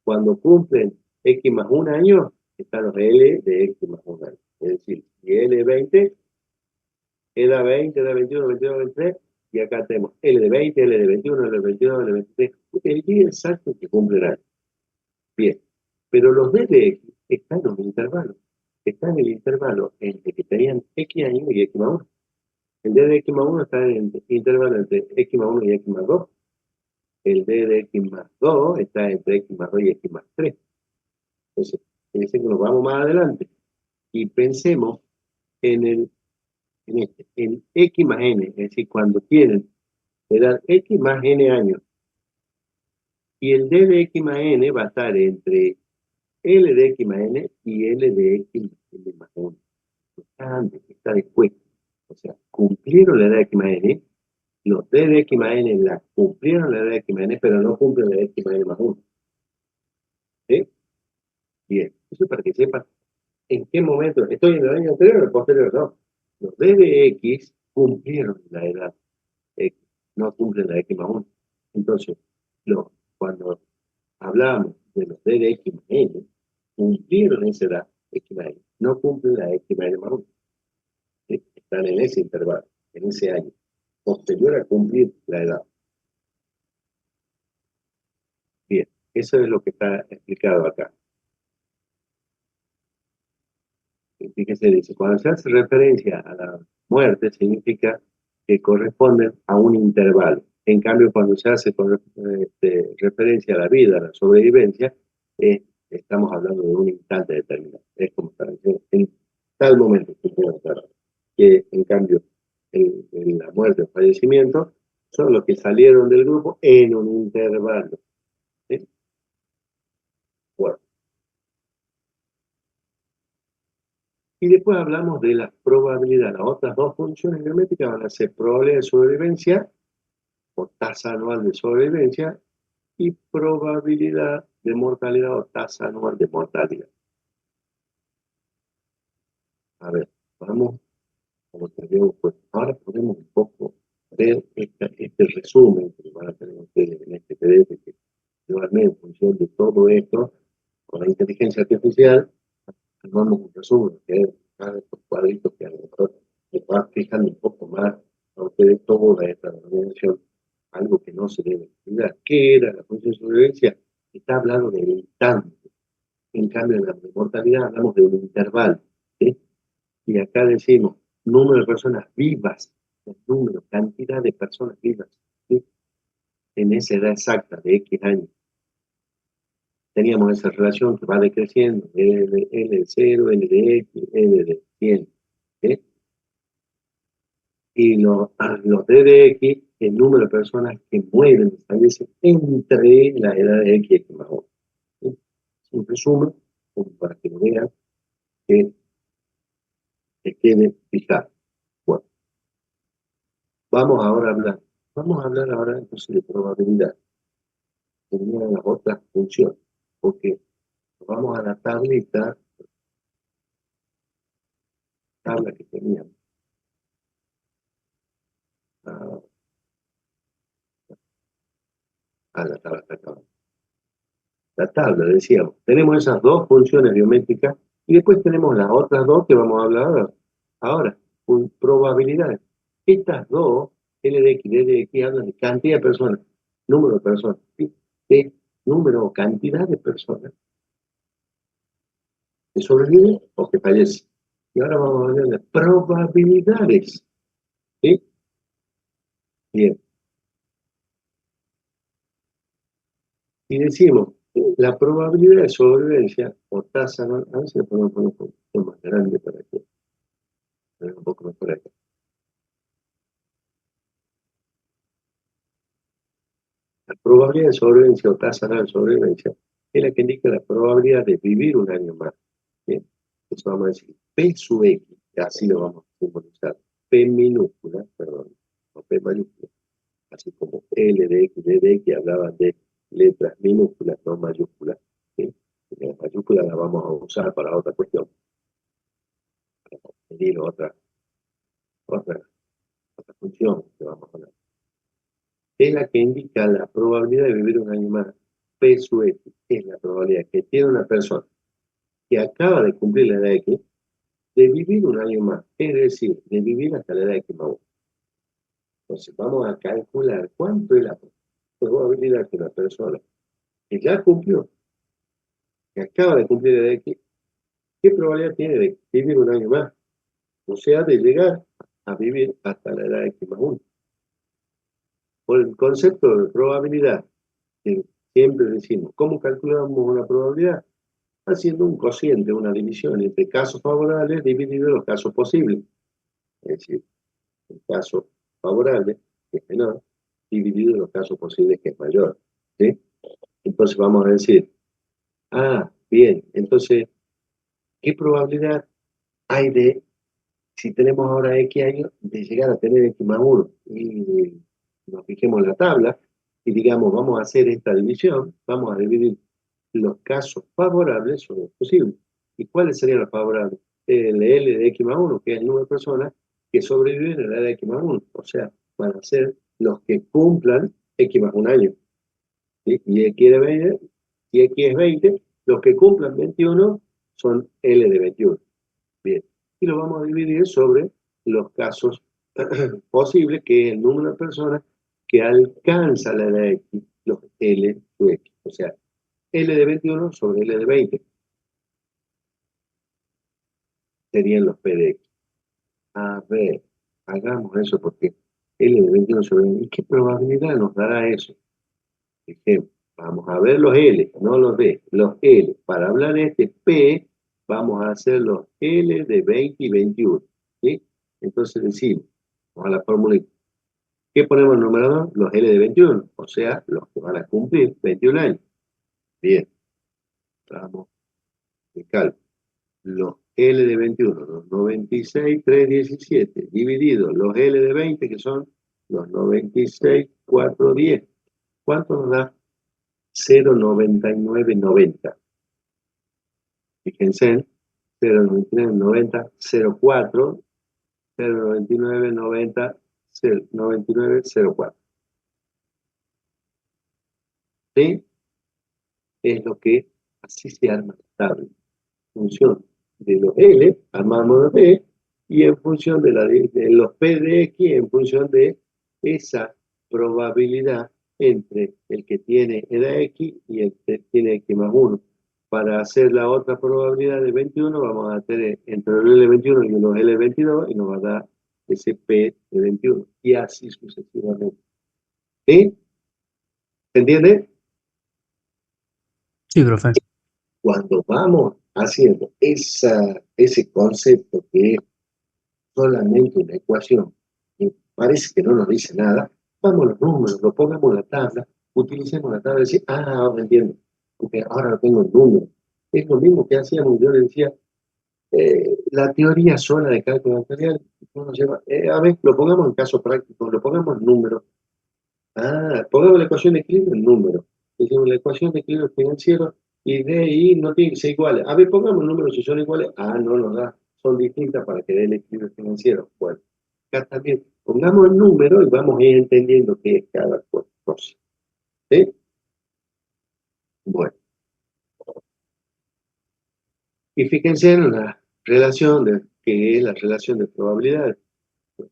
Cuando cumplen X más un año, están los L de X más un año. Es decir, si L es 20, edad 20, edad 21, 22, 23, y acá tenemos L de 20, L de 21, L de 22, L de 23. El día exacto que cumplen años. Bien, pero los DDX están en un intervalo. Están en el intervalo entre que tenían X años y X más 1. El D de X más 1 está en el intervalo entre X más 1 y X más 2. El D de X más 2 está entre X más 2 y X más 3. Entonces, fíjense que nos vamos más adelante y pensemos en X más N, es decir, cuando tienen edad X más N años. Y el D de X más N va a estar entre L de X más N y L de X más 1. Está antes, está después. O sea, cumplieron la edad de X más N, los D de X más N cumplieron la edad de X más N, pero no cumplen la edad de X más N más 1. ¿Sí? Bien, eso es para que sepan en qué momento, estoy en el año anterior o el posterior, no. Los D de X cumplieron la edad X, no cumplen la X más 1. Entonces, cuando hablamos de los D de X más N, cumplieron esa edad X más N, no cumplen la X más N más 1. ¿Sí? Están en ese intervalo, en ese año, posterior a cumplir la edad. Bien, eso es lo que está explicado acá. Fíjese, dice, cuando se hace referencia a la muerte, significa que corresponden a un intervalo. En cambio, cuando se hace referencia a la vida, a la sobrevivencia, estamos hablando de un instante determinado. Es como para decir, en tal momento, que en cambio, la muerte o fallecimiento son los que salieron del grupo en un intervalo. ¿Sí? Bueno. Y después hablamos de la probabilidad. Las otras dos funciones geométricas van a ser probabilidad de sobrevivencia o tasa anual de sobrevivencia y probabilidad de mortalidad o tasa anual de mortalidad. A ver, vamos, como te digo, pues ahora podemos un poco ver este resumen que van a tener ustedes en este PDF, que yo armé en función de todo esto, con la inteligencia artificial, armamos un resumen, que es cada de estos cuadritos que a lo mejor les va fijando un poco más a ustedes toda esta denominación, algo que no se debe olvidar. ¿Qué era la función de sobrevivencia? Está hablando del instante. En cambio, en la mortalidad hablamos de un intervalo. ¿Sí? Y acá decimos número de personas vivas, el número, cantidad de personas vivas, ¿sí? En esa edad exacta de X años. Teníamos esa relación que va decreciendo, L de 0, L de X, L de 100. ¿Sí? Y los D de X, el número de personas que mueren, fallecen entre la edad de X y X más 1. ¿Sí? Es un resumen, como para que lo vean, que quede fijado. Bueno, vamos a hablar ahora entonces de probabilidad. Tenían las otras funciones, porque vamos a la tabla que teníamos. La tabla está acá. La tabla, decíamos, tenemos esas dos funciones biométricas y después tenemos las otras dos que vamos a hablar ahora, probabilidades. Estas dos, L de X, D de X, hablan de cantidad de personas, número de personas, ¿sí? De número o cantidad de personas que sobreviven o que fallecen. Y ahora vamos a hablar de probabilidades. ¿Sí? Bien. Y decimos, la probabilidad de sobrevivencia o tasa, ¿no? A ver si le podemos poner un poquito más grande para que vean un poco mejor acá. La probabilidad de sobrevivencia o tasa anual de sobrevivencia es la que indica la probabilidad de vivir un año más. Bien, eso vamos a decir P sub X, así lo vamos a simbolizar. P minúscula, perdón, no P mayúscula, así como L de X, D de X, hablaban de letras minúsculas, no mayúsculas, ¿sí? Las mayúsculas las vamos a usar para otra cuestión, para medir otra función que vamos a hablar. Es la que indica la probabilidad de vivir un año más. P sub X es la probabilidad que tiene una persona que acaba de cumplir la edad X de vivir un año más, es decir, de vivir hasta la edad X más 1. Entonces vamos a calcular cuánto es la probabilidad que una persona que ya cumplió, que acaba de cumplir la edad X, qué probabilidad tiene de vivir un año más, o sea, de llegar a vivir hasta la edad X más 1. Por el concepto de probabilidad, que siempre decimos, ¿cómo calculamos una probabilidad? Haciendo un cociente, una división entre casos favorables dividido los casos posibles. Es decir, el caso favorable, que es menor, dividido los casos posibles, que es mayor. ¿Sí? Entonces vamos a decir, bien, entonces, ¿qué probabilidad hay de, si tenemos ahora X años, de llegar a tener X más 1? Y nos fijemos en la tabla y digamos, vamos a hacer esta división, vamos a dividir los casos favorables sobre los posibles. ¿Y cuáles serían los favorables? El L de X más 1, que es el número de personas que sobreviven a la edad de X más 1. O sea, van a ser los que cumplan X más 1 año. ¿Sí? Y X de 20, y X es 20, los que cumplan 21 son L de 21. Bien. Y lo vamos a dividir sobre los casos posibles, que es el número de personas que alcanza la edad X, los L de X. O sea, L de 21 sobre L de 20 serían los P de X. A ver, hagamos eso porque L de 21 sobre 20. ¿Y qué probabilidad nos dará eso? Ejemplo, vamos a ver los L, no los D, los L. Para hablar de este P, vamos a hacer los L de 20 y 21. ¿Sí? Entonces decimos, vamos a la fórmula. ¿Qué ponemos en numerador? Los L de 21, o sea, los que van a cumplir 21 años. Bien, vamos de cálculo. Los L de 21, los 96,317, divididos los L de 20, que son los 96,410. ¿Cuánto nos da? 0,9990. Fíjense, 0,9990, 0,4, 0,9990, 0,9904. ¿Sí? Es lo que así se arma la tabla. En función de los L, armamos los D, y en función de los P de X, en función de esa probabilidad entre el que tiene edad X y el que tiene X más 1. Para hacer la otra probabilidad de 21, vamos a tener entre los L21 y los L22, y nos va a dar ese P de 21, y así sucesivamente. ¿Sí? ¿Se entiende? Sí, profe. Cuando vamos haciendo ese concepto que es solamente una ecuación, que parece que no nos dice nada, vamos a los números, lo pongamos en la tabla, utilicemos la tabla y decir, ahora entiendo, porque ahora no tengo el número. Es lo mismo que hacíamos, yo le decía, la teoría sola de cálculo material, nos lleva, a ver, lo pongamos en caso práctico, lo pongamos en números. Pongamos la ecuación de equilibrio en números. Decimos la ecuación de equilibrio financiero y D y I no tienen que ser iguales. A ver, pongamos números si son iguales. No nos da. Son distintas para que dé el equilibrio financiero. Bueno, acá también pongamos el número y vamos a ir entendiendo qué es cada cosa. ¿Sí? Bueno, y fíjense en la relación que es la relación de probabilidades.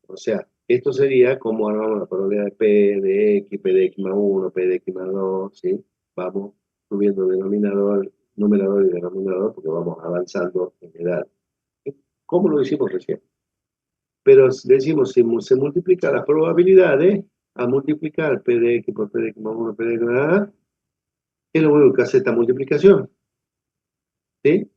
O sea, esto sería como armamos la probabilidad de P de X, P de X más 1, P de X más 2, ¿sí? Vamos subiendo denominador, numerador y denominador porque vamos avanzando en edad. ¿Cómo lo hicimos recién? Pero decimos, si se multiplica las probabilidades, a multiplicar P de X por P de X más 1, P de X más 2, es lo único que hace esta multiplicación, ¿sí?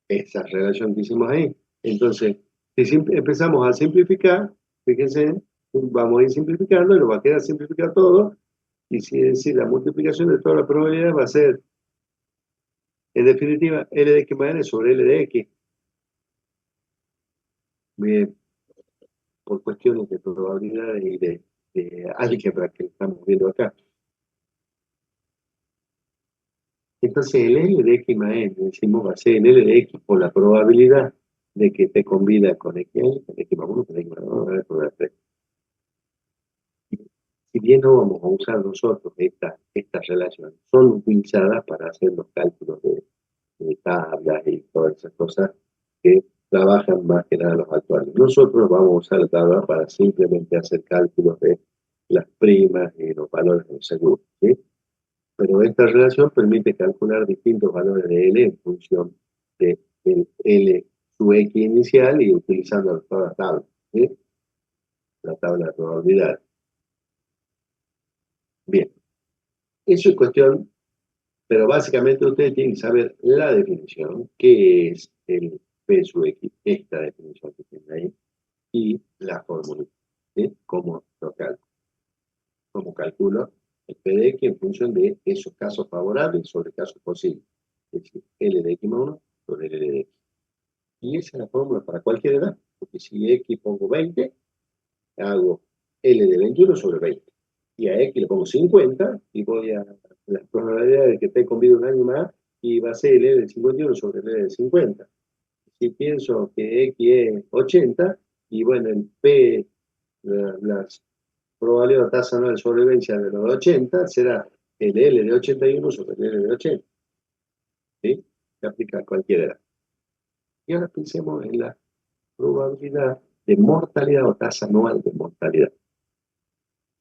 Esa relación que hicimos ahí. Entonces, si empezamos a simplificar, fíjense, vamos a ir simplificando y nos va a quedar simplificar todo. Y si la multiplicación de todas las probabilidades va a ser, en definitiva, L de X más N sobre L de X. Bien, por cuestiones de probabilidades y de álgebra que estamos viendo acá. Entonces el L de X más N, decimos, va a ser el L de X por la probabilidad de que te combina con X, con X más 1, con X más 2, con X más 3. Si bien no vamos a usar nosotros estas relaciones, son utilizadas para hacer los cálculos de tablas y todas esas cosas que trabajan más que nada los actuales. Nosotros vamos a usar la tabla para simplemente hacer cálculos de las primas y los valores de los seguros, ¿sí? Pero esta relación permite calcular distintos valores de L en función de el L, su X inicial y utilizando toda la tabla, ¿sí? La tabla de probabilidad. Bien, eso es cuestión, pero básicamente ustedes tienen que saber la definición, qué es el P sub X, esta definición que tienen ahí, y la fórmula, ¿sí? Cómo lo calculo. Cómo calculo el P de X en función de esos casos favorables sobre casos posibles. Es decir, L de X más 1 sobre L de X. Y esa es la fórmula para cualquier edad, porque si X pongo 20, hago L de 21 sobre 20. Y a X le pongo 50 y voy a las probabilidades de que esté con vida un año más y va a ser el L de 51 sobre el L de 50. Si pienso que X es 80 y bueno, el P, las probabilidad de tasa anual de sobrevivencia de los 80 será el L de 81 sobre el L de 80. ¿Sí? Se aplica a cualquier edad. Y ahora pensemos en la probabilidad de mortalidad o tasa anual de mortalidad.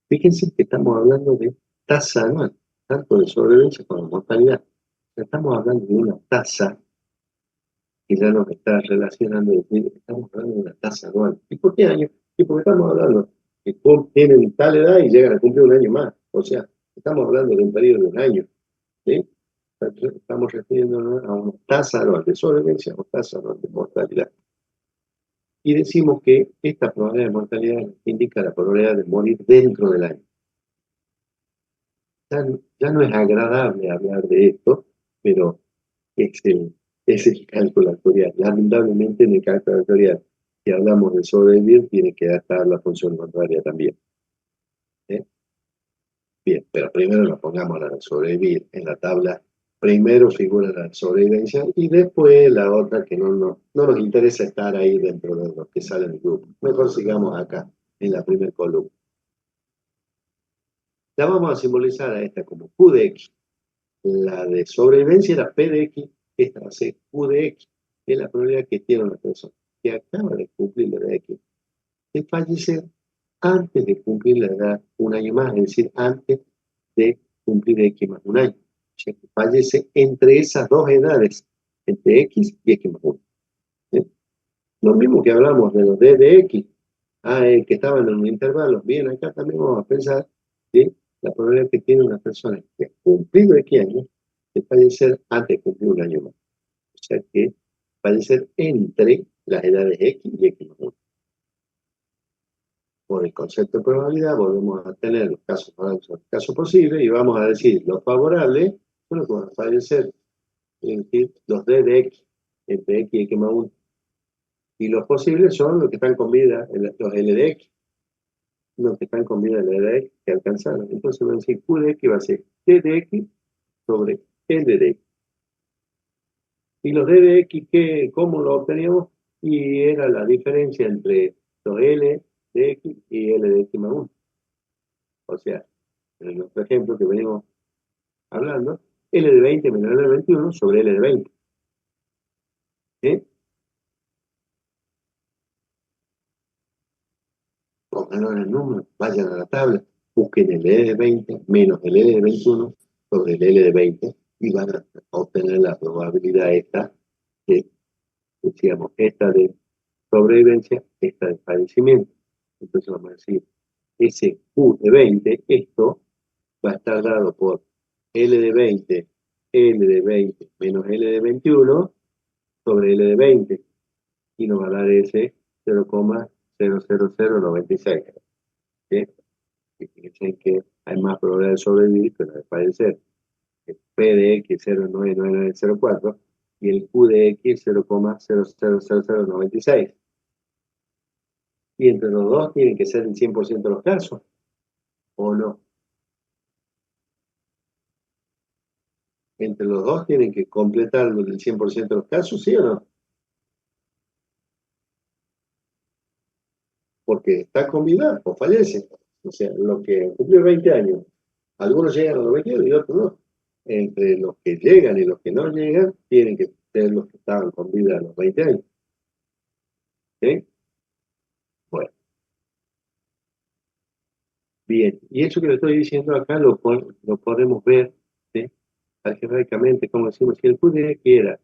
Fíjense que estamos hablando de tasa anual, tanto de sobrevivencia como de mortalidad. Estamos hablando de una tasa que ya nos está relacionando, estamos hablando de una tasa anual. ¿Y por qué año? Y porque estamos hablando que tienen tal edad y llegan a cumplir un año más. O sea, estamos hablando de un periodo de un año. ¿Sí? Estamos refiriéndonos a una tasa anual de sobrevivencia o tasa anual de mortalidad. Y decimos que esta probabilidad de mortalidad indica la probabilidad de morir dentro del año. Ya no es agradable hablar de esto, pero es el cálculo actuarial. Lamentablemente en el cálculo actuarial, si hablamos de sobrevivir, tiene que estar la función contraria también. ¿Eh? Bien, pero primero nos pongamos la de sobrevivir en la tabla. Primero figura la sobrevivencia y después la otra que no nos interesa estar ahí dentro de los que salen del grupo. Mejor sigamos acá, en la primera columna. La vamos a simbolizar a esta como Q de X. La de sobrevivencia era P de X, esta va a ser Q de X, que es la probabilidad que tiene una persona que acaba de cumplir la edad de X, de fallecer antes de cumplir la edad un año más, es decir, antes de cumplir X más un año. O sea, que fallece entre esas dos edades, entre X y X más 1. ¿Sí? Lo mismo que hablamos de los D de X, que estaban en un intervalo. Bien, acá también vamos a pensar, ¿sí? La probabilidad que tiene una persona que ha cumplido X años de fallecer antes de cumplir un año más. O sea que fallecer entre las edades X y X más 1. Por el concepto de probabilidad volvemos a tener los casos favorables o los casos posibles y vamos a decir los favorables son los que van a fallecer, es decir, los D de X entre X y X más 1. Y los posibles son los que están con vida, los L de X, los que están con vida en la L de X que alcanzaron. Entonces vamos a decir Q de X va a ser T de X sobre L de X. Y los D de X, ¿cómo lo obteníamos? Y era la diferencia entre los L de X y L de X más 1. O sea, en nuestro ejemplo que venimos hablando, L de 20 menos L de 21 sobre L de 20. ¿Sí? Pónganlo en el número, vayan a la tabla, busquen el L de 20 menos el L de 21 sobre el L de 20 y van a obtener la probabilidad esta, que decíamos, esta de sobrevivencia, esta de fallecimiento. Entonces vamos a decir, ese Q de 20, esto va a estar dado por L de 20, L de 20 menos L de 21 sobre L de 20 y nos va a dar ese 0,00096. ¿Sí? Y fíjense que hay más probabilidad de sobrevivir que de fallecer. El P de X 0,99904 y el Q de X 0,000096. Y entre los dos tienen que ser el 100% de los casos, ¿o no? Entre los dos tienen que completar el 100% de los casos, ¿sí o no? Porque está con vida o fallece. O sea, los que cumplen 20 años, algunos llegan a los 22 y otros no. Entre los que llegan y los que no llegan, tienen que ser los que estaban con vida a los 20 años. ¿Sí? Bueno, bien. Y eso que le estoy diciendo acá lo podemos ver, ¿sí? Algebraicamente, como decimos, si el Q de X era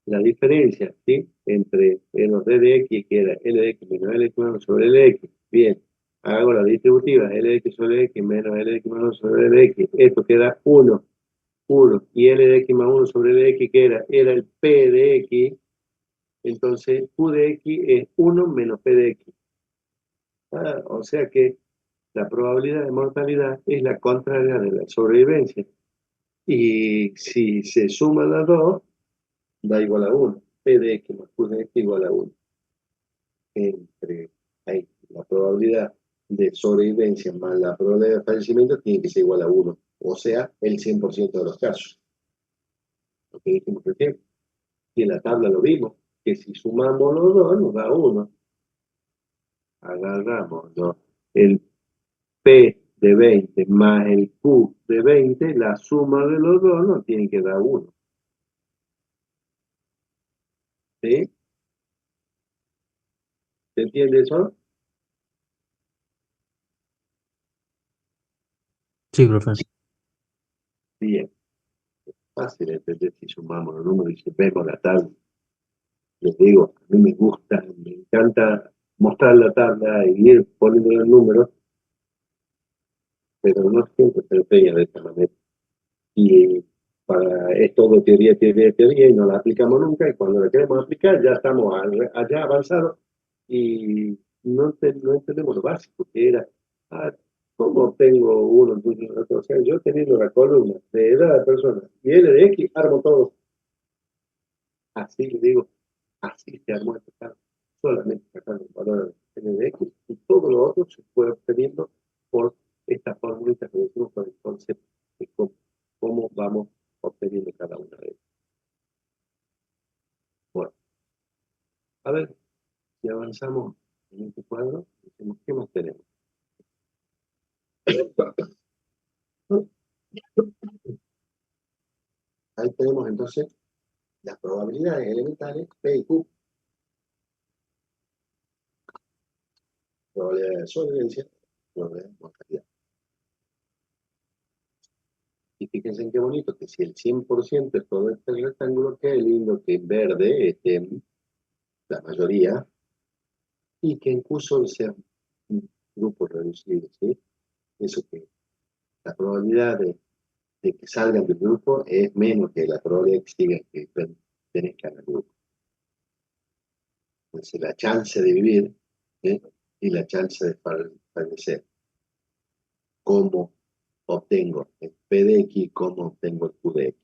la diferencia, ¿sí? Entre los D de X, que era L de X menos L de X menos sobre L de X. Bien, hago la distributiva, L de X sobre X menos L de X menos sobre L de X. Esto queda 1, 1. Y L de X más 1 sobre L de X, que era el P de X. Entonces, Q de X es 1 menos P de X. O sea que la probabilidad de mortalidad es la contraria de la sobrevivencia. Y si se suman las dos, da igual a 1. P de X más Q de X igual a 1. Entre ahí, la probabilidad de sobrevivencia más la probabilidad de fallecimiento tiene que ser igual a 1. O sea, el 100% de los casos. Lo que dijimos recién. Y en la tabla lo vimos, que si sumamos los dos nos da 1. Agarramos, ¿no?, el P de 20 más el Q de 20, la suma de los dos nos tiene que dar 1. ¿Sí? ¿Se entiende eso? Sí, profe. Bien, fácil de entender si sumamos los números y si vemos la tabla. Les digo, a mí me gusta, me encanta mostrar la tabla y ir poniendo los números, pero no siempre se enseña de esta manera. Y es todo teoría, teoría, teoría, y no la aplicamos nunca, y cuando la queremos aplicar ya estamos allá avanzados y no entendemos lo básico, que era, ¿cómo tengo uno? Entonces, o sea, yo teniendo la columna de edad de personas y L de X, armo todo. Así le digo, así se armó este caso, solamente sacando el valor de L de X, y todo lo otro se fue obteniendo por esta fórmula que decimos con el concepto de cómo vamos obteniendo cada una de ellas. Bueno, a ver, si avanzamos en este cuadro, decimos, ¿qué más tenemos? Ahí tenemos entonces las probabilidades elementales P y Q, probabilidad de sobrevivencia, probabilidad de mortalidad. Y fíjense en qué bonito que si el 100% es todo este rectángulo, qué lindo que en verde estén la mayoría y que en Q solo sea un grupo reducido, ¿sí? Eso que la probabilidad de que salgan del grupo es menos que la probabilidad que pertenezcan al grupo. Entonces la chance de vivir, ¿sí?, y la chance de fallecer. ¿Cómo obtengo el P de X? ¿Cómo obtengo el Q de X?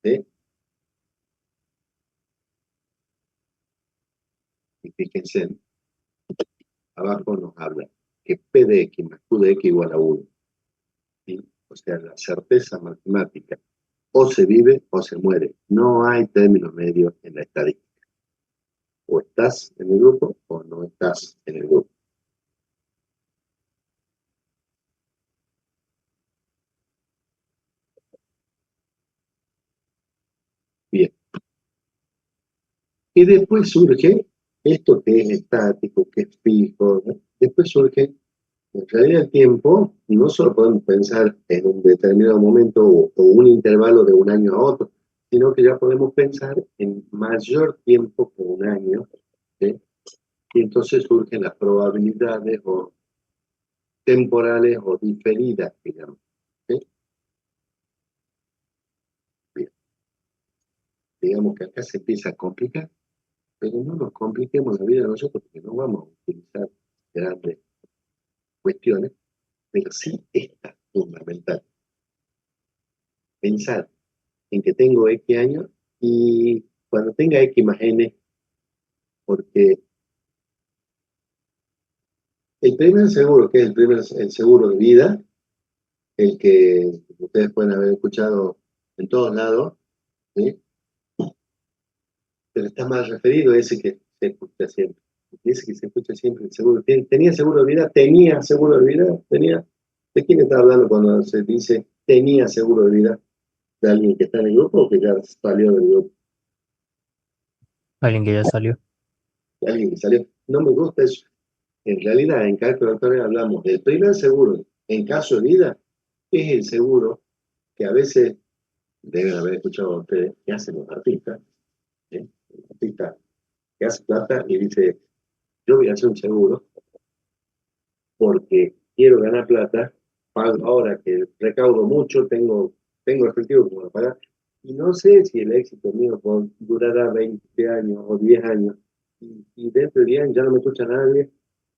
¿Sí? Y fíjense, abajo nos habla que P de X más Q de X igual a 1. ¿Sí? O sea, la certeza matemática, o se vive o se muere. No hay término medio en la estadística. O estás en el grupo o no estás en el grupo. Bien. Y después surge esto que es estático, que es fijo, ¿no? Después surge, en realidad, el tiempo, no solo podemos pensar en un determinado momento o un intervalo de un año a otro, sino que ya podemos pensar en mayor tiempo que un año, ¿sí? Y entonces surgen las probabilidades o temporales o diferidas, digamos. ¿Sí? Bien. Digamos que acá se empieza a complicar, pero no nos compliquemos la vida nosotros porque no vamos a utilizar grandes cuestiones, pero sí esta fundamental. Pensar en que tengo X años y cuando tenga X más N, porque El primer seguro, que es el seguro de vida, el que ustedes pueden haber escuchado en todos lados, ¿sí? Pero está más referido a ese que se escucha siempre. Ese que se escucha siempre, el seguro. ¿Tenía seguro de vida? ¿Tenía seguro de vida? ¿Tenía? ¿De quién está hablando cuando se dice tenía seguro de vida? ¿De alguien que está en el grupo o que ya salió del grupo? Alguien que ya salió. ¿De alguien que salió? No me gusta eso. En realidad, en cálculo actuarial hablamos del primer seguro en caso de vida, es el seguro que a veces deben haber escuchado ustedes que hacen los artistas, ¿sí? El artista que hace plata y dice, yo voy a hacer un seguro porque quiero ganar plata, pago ahora que recaudo mucho, tengo efectivo como para pagar, y no sé si el éxito mío durará 20 años o 10 años, y dentro de 10 años ya no me escucha nadie,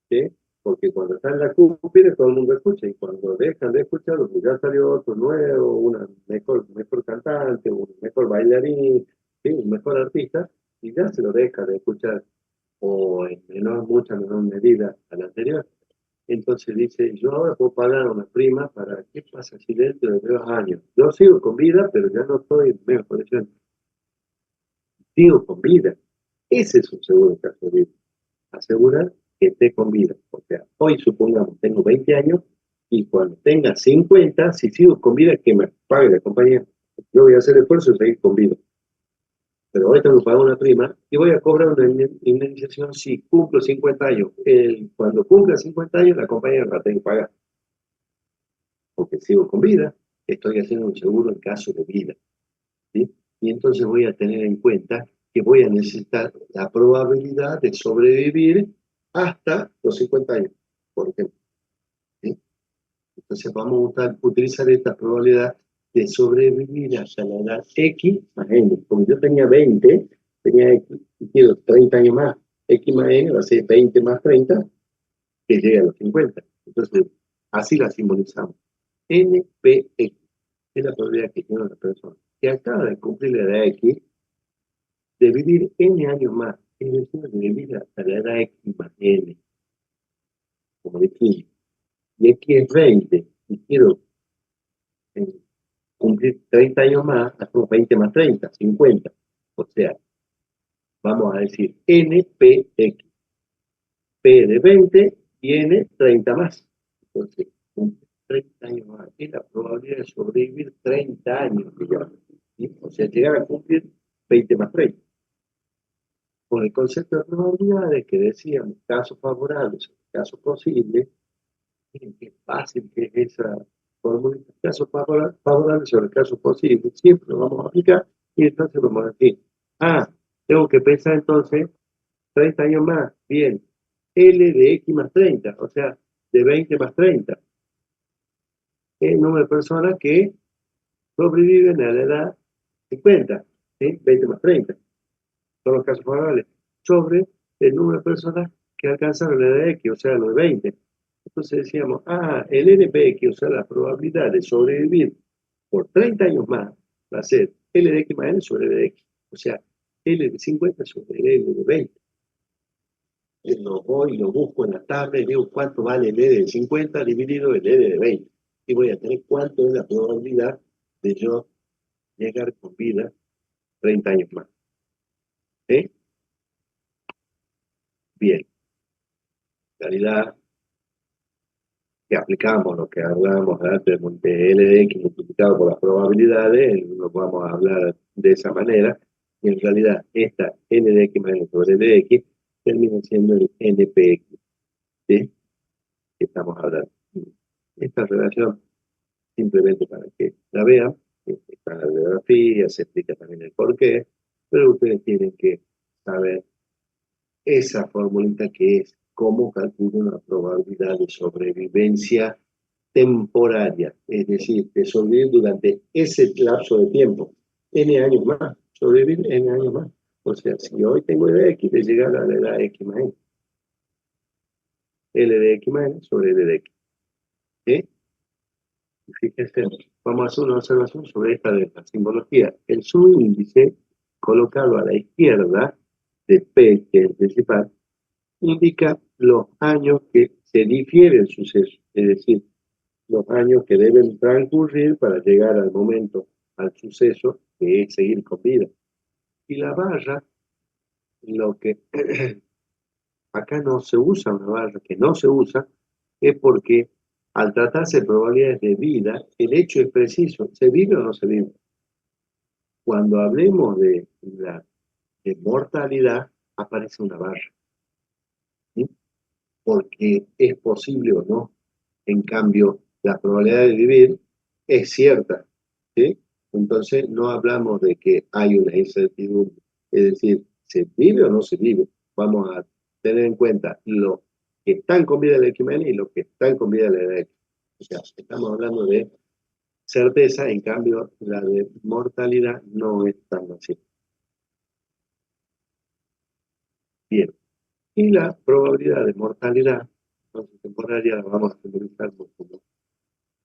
¿sí? Porque cuando está en la cúspide todo el mundo escucha, y cuando dejan de escuchar, pues ya salió otro nuevo, una mejor cantante, un mejor bailarín, ¿sí? Un mejor artista, y ya se lo deja de escuchar, o en mucha menor medida al anterior. Entonces dice, yo ahora puedo pagar una prima para, ¿qué pasa si dentro de 2 años? Yo sigo con vida, pero ya no estoy en mejor condición. Sigo con vida. Ese es un seguro de caso de vida. Asegurar que esté con vida. O sea, hoy supongamos, tengo 20 años y cuando tenga 50, si sigo con vida, que me pague la compañía. Yo voy a hacer el esfuerzo de seguir con vida. Pero hoy tengo que pagar una prima y voy a cobrar una indemnización si cumplo 50 años. Cuando cumpla 50 años, la compañía me va a tener que pagar. Porque sigo con vida, estoy haciendo un seguro en caso de vida, ¿sí? Y entonces voy a tener en cuenta que voy a necesitar la probabilidad de sobrevivir hasta los 50 años, por ejemplo, ¿sí? Entonces vamos a utilizar esta probabilidad de sobrevivir hasta la edad X más N. Como yo tenía 20, tenía X, y quiero 30 años más, X más N va a ser 20 más 30, que llegue a los 50. Entonces, así la simbolizamos. NPX es la probabilidad que tiene una persona que acaba de cumplir la edad X de vivir N años más, es decir, de vivir hasta la edad X más N, como dijimos. Y X es 20, y quiero eh, cumplir 30 años más, hacemos 20 más 30, 50. O sea, vamos a decir NPX. P de 20 y N 30 más. Entonces, cumple 30 años más. Es la probabilidad de sobrevivir 30 años, digamos, ¿sí? O sea, llegar a cumplir 20 más 30. Con el concepto de probabilidades que decíamos, casos favorables, casos posibles, miren qué fácil que es esa fórmula, casos favorables sobre casos posibles, siempre lo vamos a aplicar y entonces vamos a decir, tengo que pensar entonces 30 años más, bien, L de X más 30, o sea, de 20 más 30, el número de personas que sobreviven a la edad 50, ¿sí? 20 más 30, son los casos favorables, sobre el número de personas que alcanzaron la edad X, o sea, los de 20. Entonces decíamos, el NPX, o sea, la probabilidad de sobrevivir por 30 años más, va a ser L de X más N sobre L de X, o sea, L de 50 sobre L de 20. Lo voy, lo busco en la tabla y digo cuánto vale el E de 50 dividido el E de 20. Y voy a tener cuánto es la probabilidad de yo llegar con vida 30 años más. ¿Sí? Bien. En realidad, que aplicamos lo que hablábamos antes de L de X multiplicado por las probabilidades, lo vamos a hablar de esa manera. Y en realidad, esta N de X más N sobre L de X termina siendo el NPX. ¿Sí? Que estamos hablando. Esta relación, simplemente para que la vean, está en la bibliografía, se explica también el porqué, pero ustedes tienen que saber esa formulita que es cómo calcular una probabilidad de sobrevivencia temporaria, es decir, de sobrevivir durante ese lapso de tiempo, N años más, sobrevivir N años más. O sea, si hoy tengo edad X, de llegar a la edad X más N, L de X más N sobre L de X. ¿Sí? Fíjense, vamos a hacer una observación sobre esta de la simbología. El subíndice, colocado a la izquierda de P, que es el principal, indica los años que se difiere el suceso, es decir, los años que deben transcurrir para llegar al momento, al suceso, que es seguir con vida. Y la barra, lo que acá no se usa una barra, que no se usa, es porque al tratarse de probabilidades de vida, el hecho es preciso, ¿se vive o no se vive? Cuando hablemos de mortalidad, aparece una barra, ¿sí? Porque es posible o no. En cambio, la probabilidad de vivir es cierta, ¿sí? Entonces, no hablamos de que hay una incertidumbre, es decir, ¿se vive o no se vive? Vamos a tener en cuenta los que están con vida de la XMN y los que están con vida de la edad X. O sea, estamos hablando de certeza, en cambio, la de mortalidad no es tan así. Bien. Y la probabilidad de mortalidad, entonces temporaria, la vamos a simbolizar como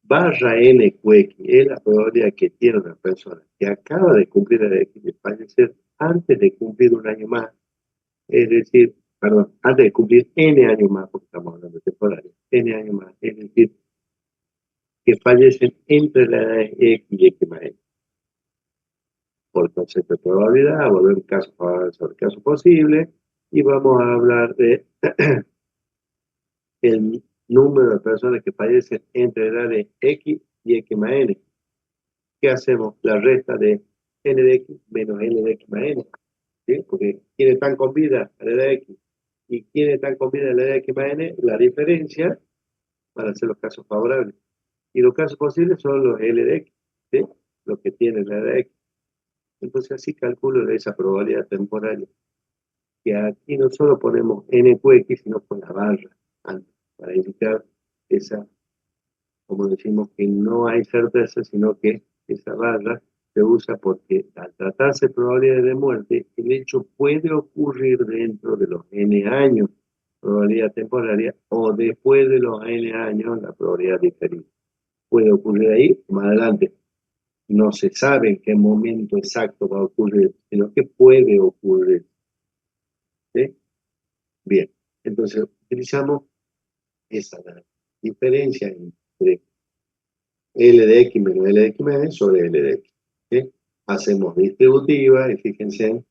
barra NQX, es la probabilidad que tiene una persona que acaba de cumplir la edad X de fallecer antes de cumplir un año más, es decir, perdón, antes de cumplir N años más, porque estamos hablando de temporaria, N años más, es decir, que fallecen entre la edad X y X más N. Por concepto de probabilidad, volver caso sobre caso posible, y vamos a hablar de el número de personas que fallecen entre edades X y X más N. ¿Qué hacemos? La resta de N de X menos N de X más N. ¿Sí? Porque quienes están con vida a la edad X y quienes están con vida a la edad X más N, la diferencia van a ser los casos favorables. Y los casos posibles son los L de X, ¿sí? Los que tienen la edad X. Entonces así calculo esa probabilidad temporaria. Que aquí no solo ponemos NQX, sino con la barra antes, para indicar esa, como decimos, que no hay certeza, sino que esa barra se usa porque al tratarse de probabilidades de muerte, el hecho puede ocurrir dentro de los N años, probabilidad temporaria, o después de los N años, la probabilidad diferida. Puede ocurrir ahí o más adelante. No se sabe en qué momento exacto va a ocurrir, sino que puede ocurrir. ¿Sí? Bien, entonces utilizamos esa la diferencia entre L de X menos L de X menos sobre L de X. ¿Sí? Hacemos distributiva y fíjense,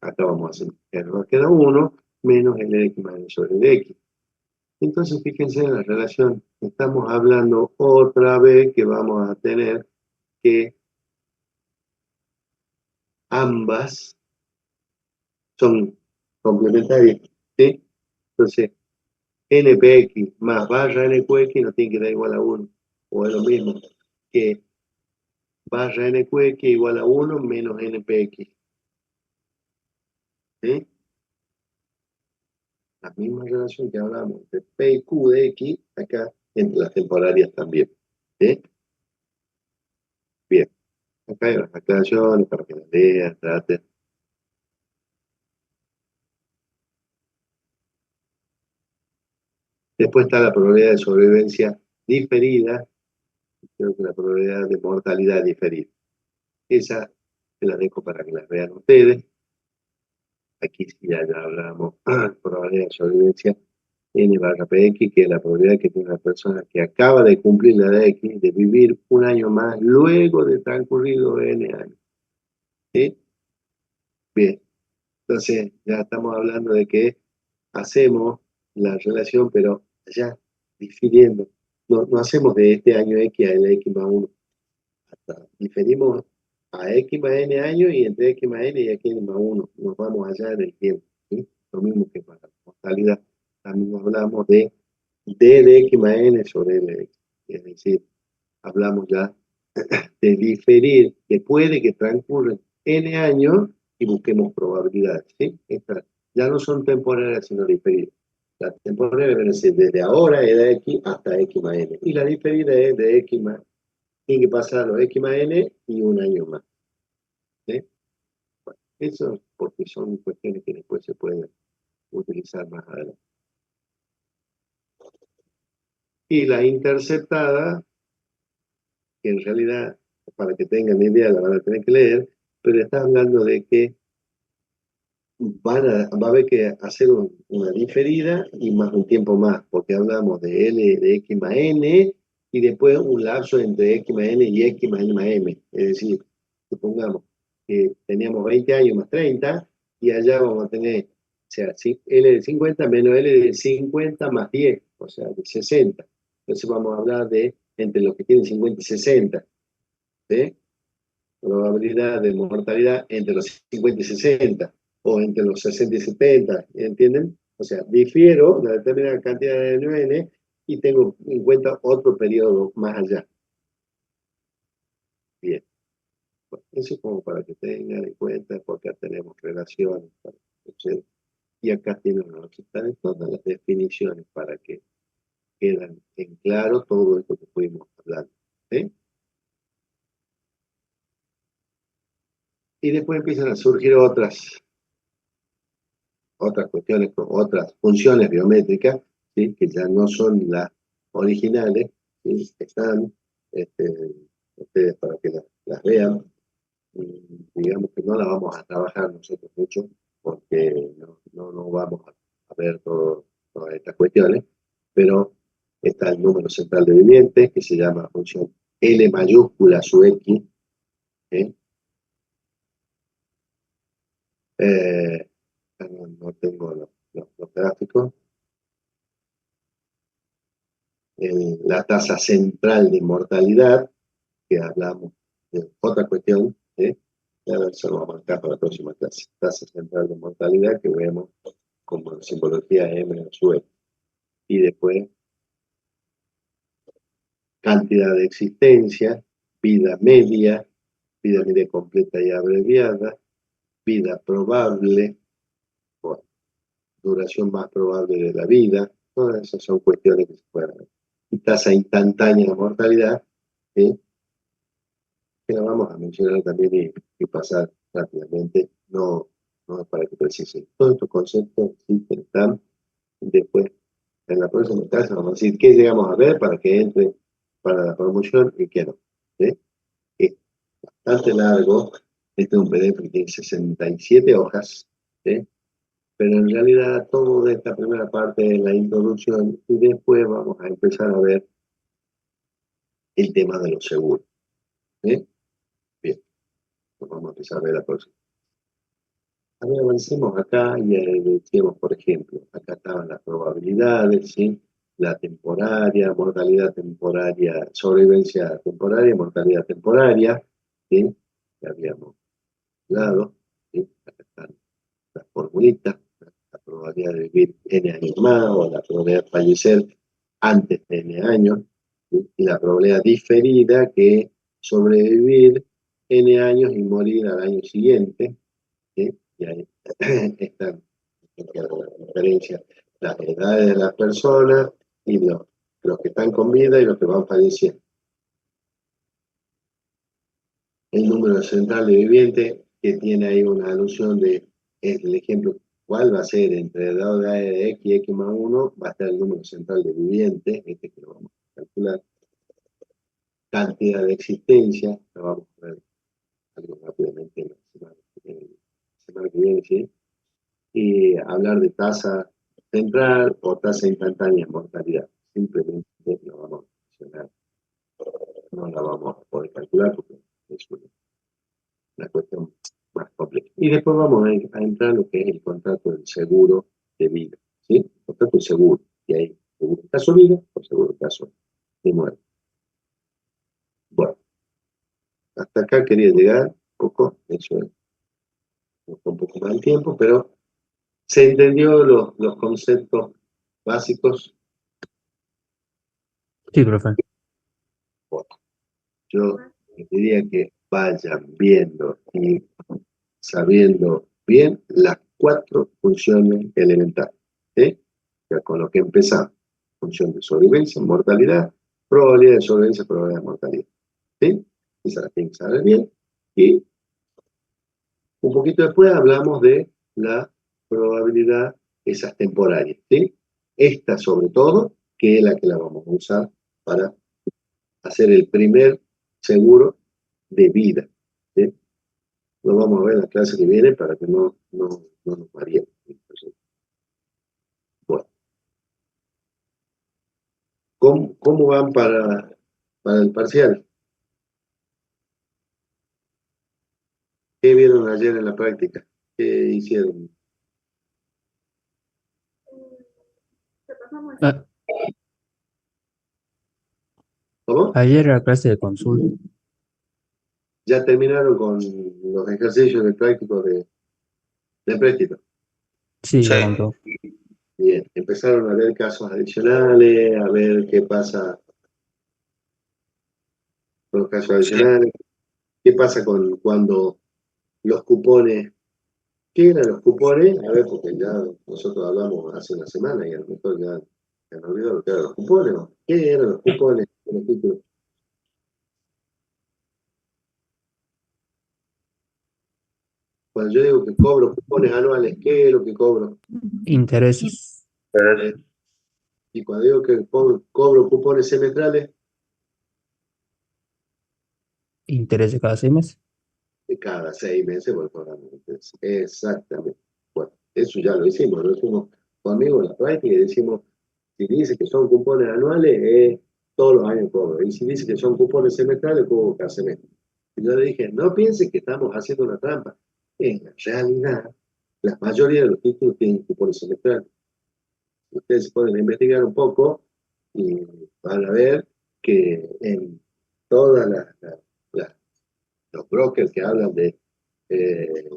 acá vamos a hacer R nos queda 1 menos L de X menos sobre L de X. Entonces fíjense en la relación, estamos hablando otra vez que vamos a tener que ambas son complementarias. ¿Sí? Entonces, NPX más barra NQX no tiene que dar igual a 1, o es lo mismo que barra NQX igual a 1 menos NPX. ¿Sí? La misma relación que hablamos entre P y Q de X, acá entre las temporarias también. ¿Sí? Bien, acá hay las aclaraciones para que las lean, traten. Después está la probabilidad de sobrevivencia diferida, creo que la probabilidad de mortalidad diferida. Esa se la dejo para que las vean ustedes. Aquí sí ya hablamos probabilidad de sobrevivencia N barra PX, que es la probabilidad que tiene una persona que acaba de cumplir la edad X de vivir un año más luego de transcurrido N años. ¿Sí? Bien, entonces ya estamos hablando de que hacemos la relación, pero ya difiriendo. No hacemos de este año X a el X más 1. Diferimos a X más N años y entre X más N y X más 1. Nos vamos allá en el tiempo. ¿Sí? Lo mismo que para la mortalidad. También hablamos de D de X más N sobre L de X. Es decir, hablamos ya de diferir, que puede que transcurren N años y busquemos probabilidades. ¿Sí? Estas ya no son temporales, sino diferidas. La temporal debe ser desde ahora, edad X, hasta X más N. Y la diferida es de X más, tiene que pasar los X más N y un año más. ¿Sí? Bueno, eso porque son cuestiones que después se pueden utilizar más adelante. Y la interceptada, que en realidad, para que tengan idea, la van a tener que leer, pero está hablando de que va a haber que hacer una diferida y más un tiempo más, porque hablamos de L de X más N y después un lapso entre X más N y X más N más M. Es decir, supongamos que teníamos 20 años más 30 y allá vamos a tener, o sea, L de 50 menos L de 50 más 10, o sea, de 60. Entonces vamos a hablar de entre los que tienen 50 y 60, ¿sí? Probabilidad de mortalidad entre los 50 y 60, o entre los 60 y 70, ¿entienden? O sea, difiero una determinada cantidad de n y tengo en cuenta otro periodo más allá. Bien. Bueno, eso es como para que tengan en cuenta, porque acá tenemos relaciones. Y acá tienen están todas las definiciones para que quedan en claro todo esto que fuimos hablando. ¿Sí? Y después empiezan a surgir otras cuestiones, otras funciones biométricas, ¿sí? Que ya no son las originales, ¿sí? Están, ustedes para que las vean, digamos que no las vamos a trabajar nosotros mucho, porque no vamos a ver todas estas cuestiones, pero está el número central de vivientes, que se llama función L mayúscula su X, ¿sí? Eh, no tengo los gráficos. La tasa central de mortalidad, que hablamos de otra cuestión, a ver, se lo vamos a marcar para la próxima clase. Tasa central de mortalidad que vemos como simbología M sub E. Y después, cantidad de existencia, vida media completa y abreviada, vida probable, bueno, duración más probable de la vida, todas esas son cuestiones que se pueden ver. Y tasa instantánea de mortalidad, ¿sí? Que la vamos a mencionar también y pasar rápidamente, no es para que precisen. Todos estos conceptos existen, están. Después, en la próxima clase vamos a decir qué llegamos a ver para que entre para la promoción y qué no. ¿Sí? Es bastante largo, este es un PDF que tiene 67 hojas, ¿sí? Pero en realidad todo de esta primera parte es la introducción y después vamos a empezar a ver el tema de los seguros. ¿Sí? Bien, pues vamos a empezar a ver la próxima. A ver, avancemos acá y decíamos, por ejemplo, acá estaban las probabilidades, ¿sí? La temporaria, mortalidad temporaria, sobrevivencia temporaria, mortalidad temporaria, ¿sí? Que habíamos hablado, ¿sí? Acá están las formulitas, la probabilidad de vivir N años más o la probabilidad de fallecer antes de N años, ¿sí? Y la probabilidad diferida que es sobrevivir N años y morir al año siguiente, ¿sí? Y ahí están la diferencia, las edades de las personas y los que están con vida y los que van falleciendo. El número central de vivientes, que tiene ahí una alusión de, es el ejemplo, ¿cuál va a ser? Entre la de X y X más 1, va a estar el número central de vivientes, este que lo vamos a calcular. Cantidad de existencia, lo vamos a ver algo rápidamente en la semana que viene, ¿sí? Y hablar de tasa central o tasa instantánea de mortalidad. Simplemente lo vamos a mencionar. No la vamos a poder calcular porque es una cuestión más compleja. Y después vamos a entrar en lo que es el contrato del seguro de vida. ¿Sí? El contrato de seguro. Y hay seguro en caso de vida o seguro en caso de muerte. Bueno, hasta acá quería llegar un poco. Eso es un poco más el tiempo, pero se entendió los conceptos básicos. Sí, profe. Bueno, yo les diría que vayan viendo y sabiendo bien las 4 funciones elementales, ¿sí? Ya con lo que empezamos. Función de sobrevivencia, mortalidad, probabilidad de sobrevivencia, probabilidad de mortalidad. ¿Sí? Esa la tienen que saber bien. Y un poquito después hablamos de la probabilidad, esas temporarias. ¿Sí? Esta sobre todo, que es la que la vamos a usar para hacer el primer seguro de vida. ¿Sí? Lo vamos a ver en la clase que viene para que no nos variemos. Bueno, ¿cómo van para el parcial? ¿Qué vieron ayer en la práctica? ¿Qué hicieron? Ah, ¿Cómo? ayer era clase de consulta. ¿Ya terminaron con los ejercicios de práctico de préstamo? Sí, Sí, ya con todo. Bien, empezaron a ver casos adicionales, a ver qué pasa con los casos sí. adicionales, qué pasa cuando los cupones, ¿qué eran los cupones? A ver, porque ya nosotros hablamos hace una semana y a lo mejor ya se me olvidó lo que eran los cupones, ¿no? ¿Qué eran los cupones de los títulos? Cuando yo digo que cobro cupones anuales, ¿qué es lo que cobro? Intereses. Pero Y cuando digo que cobro cupones semestrales, Interés de cada 6 meses. de cada 6 meses voy cobrando intereses. Exactamente. Bueno, eso ya lo hicimos conmigo en la práctica y decimos, si dice que son cupones anuales, todos los años cobro. Y si dice que son cupones semestrales, cobro cada semestre. Y yo le dije, no piensen que estamos haciendo una trampa. En realidad, la mayoría de los títulos tienen cupones semestrales. Ustedes pueden investigar un poco y van a ver que en todas los brokers que hablan de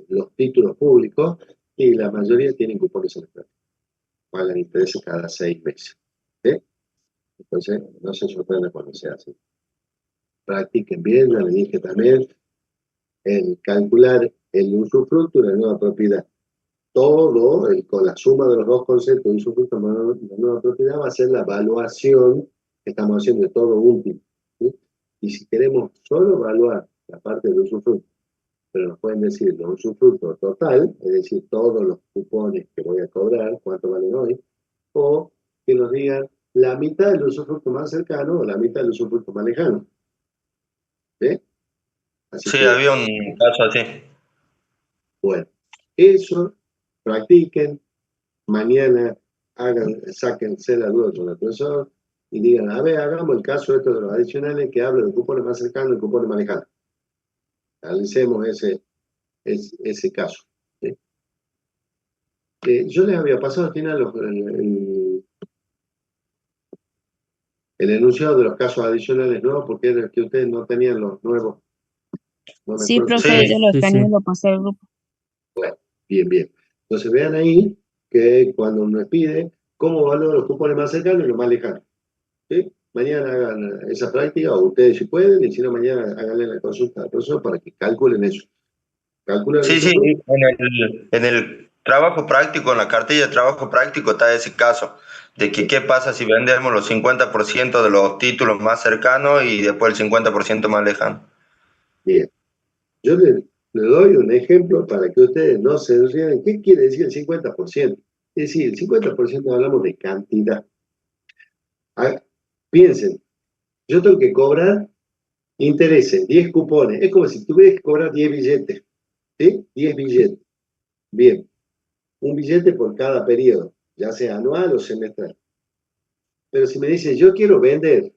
los títulos públicos, y la mayoría tienen cupones semestrales, pagan intereses cada 6 meses. ¿Sí? Entonces, no se sorprenda cuando se hace. Practiquen bien, ya les dije también, el calcular el usufructo de la nueva propiedad. Todo, con la suma de los dos conceptos de usufructo de la nueva propiedad, va a ser la evaluación que estamos haciendo de todo último. ¿Sí? Y si queremos solo evaluar la parte del usufructo, pero nos pueden decir el usufructo total, es decir, todos los cupones que voy a cobrar, cuánto valen hoy, o que nos digan la mitad del usufructo más cercano o la mitad del usufructo más lejano. ¿Sí? Así sí, que, había un caso así. bueno, eso, practiquen, mañana sáquense la duda con el profesor y digan, a ver, hagamos el caso de los adicionales que habla de cupones más cercanos y cupones más lejanos. Analicemos ese caso. ¿Sí? Yo les había pasado al final el enunciado de los casos adicionales nuevos, porque era que ustedes no tenían los nuevos. No me Sí, acuerdo. profe, yo Sí, lo Sí, escaneé sí. y lo pasé al grupo. Bueno, bien, bien. Entonces vean ahí que cuando nos pide cómo evaluar los cupones más cercanos y los más lejanos. ¿Sí? Mañana hagan esa práctica, o ustedes si pueden, y si no, mañana háganle la consulta al profesor para que calculen eso. Calcular sí, eso. sí. En el trabajo práctico, en la cartilla de trabajo práctico está ese caso, de que qué pasa si vendemos los 50% de los títulos más cercanos y después el 50% más lejano. Bien. Yo le doy un ejemplo para que ustedes no se rían. ¿Qué quiere decir el 50%? Es decir, el 50% hablamos de cantidad. Ah, piensen, yo tengo que cobrar intereses, 10 cupones. Es como si tuviera que cobrar 10 billetes. ¿Sí? 10 billetes. Bien. Un billete por cada periodo, ya sea anual o semestral. Pero si me dice, yo quiero vender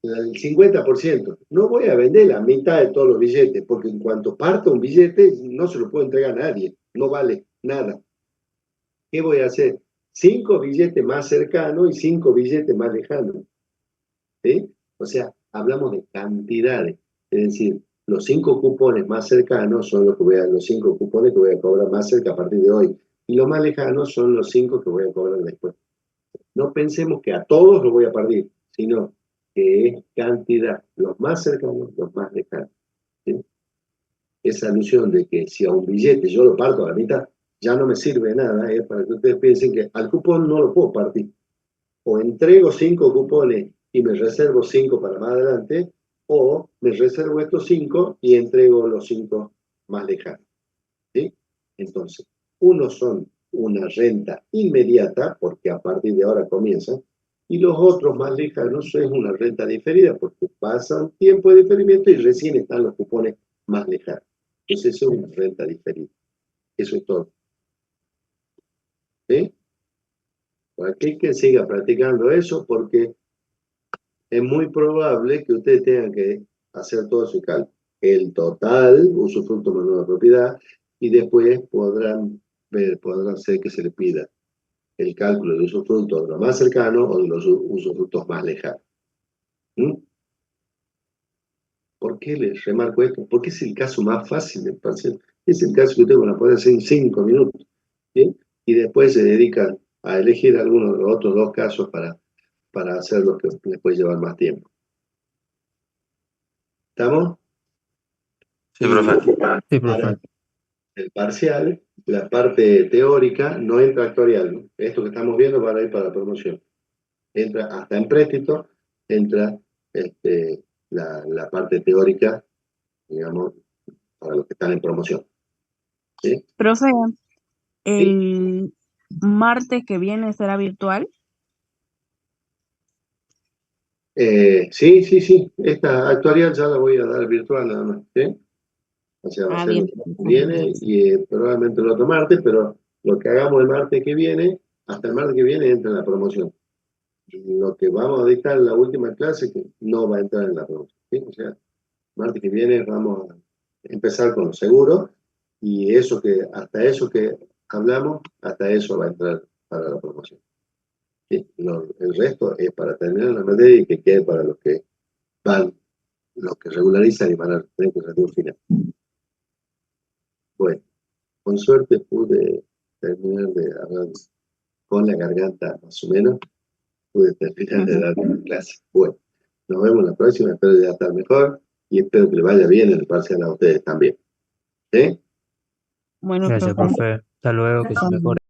el 50%, no voy a vender la mitad de todos los billetes, porque en cuanto parta un billete, no se lo puedo entregar a nadie, no vale nada. ¿Qué voy a hacer? 5 billetes más cercanos y 5 billetes más lejanos. ¿Sí? O sea, hablamos de cantidades. Es decir, los 5 cupones más cercanos son los 5 cupones que voy a cobrar más cerca a partir de hoy. Y los más lejanos son los 5 que voy a cobrar después. No pensemos que a todos los voy a partir, sino que es cantidad, los más cercanos, los más lejanos. ¿Sí? Esa alusión de que si a un billete yo lo parto a la mitad, ya no me sirve de nada, es para que ustedes piensen que al cupón no lo puedo partir. O entrego 5 cupones y me reservo 5 para más adelante, o me reservo estos 5 y entrego los 5 más lejanos. ¿Sí? Entonces, unos son una renta inmediata, porque a partir de ahora comienza, y los otros más lejanos es una renta diferida, porque pasan tiempo de diferimiento y recién están los cupones más lejanos. Entonces, eso es una renta diferida. Eso es todo. ¿Sí? Para que siga practicando eso, porque es muy probable que ustedes tengan que hacer todo su cálculo. El total, usufructo más nueva propiedad, y después podrán ser que se le pida el cálculo de usufructo de lo más cercano o de los usufructos más lejanos. ¿Mm? ¿Por qué les remarco esto? Porque es el caso más fácil del parcial. Es el caso que ustedes van a poder hacer en 5 minutos. ¿Sí? Y después se dedican a elegir algunos de los otros 2 casos para hacer lo que les puede llevar más tiempo. ¿Estamos? Sí, profe. Sí, Para profe. el parcial, la parte teórica no entra actuarial, ¿no? Esto que estamos viendo va a ir para la promoción. Entra hasta en préstito, entra la parte teórica, digamos, para los que están en promoción. ¿Sí? Profe, ¿Sí? el martes que viene será virtual. Sí. Esta actuarial ya la voy a dar virtual nada más. ¿Sí? O sea, va a ser Bien. el martes que viene y probablemente el otro martes, pero lo que hagamos el martes que viene, hasta el martes que viene entra en la promoción. Y lo que vamos a dictar en la última clase que no va a entrar en la promoción. ¿Sí? O sea, martes que viene vamos a empezar con los seguros y hasta eso que hablamos, hasta eso va a entrar para la promoción. ¿Sí? El resto es para terminar la materia y que quede para los que regularizan y van a tener que rendir final. Bueno, con suerte pude terminar de hablar con la garganta más o menos, pude terminar de dar una clase. Bueno, nos vemos la próxima, espero ya estar mejor y espero que le vaya bien el parcial a ustedes también. ¿Sí? Bueno, Gracias, profe. profe. Hasta luego, que se mejore.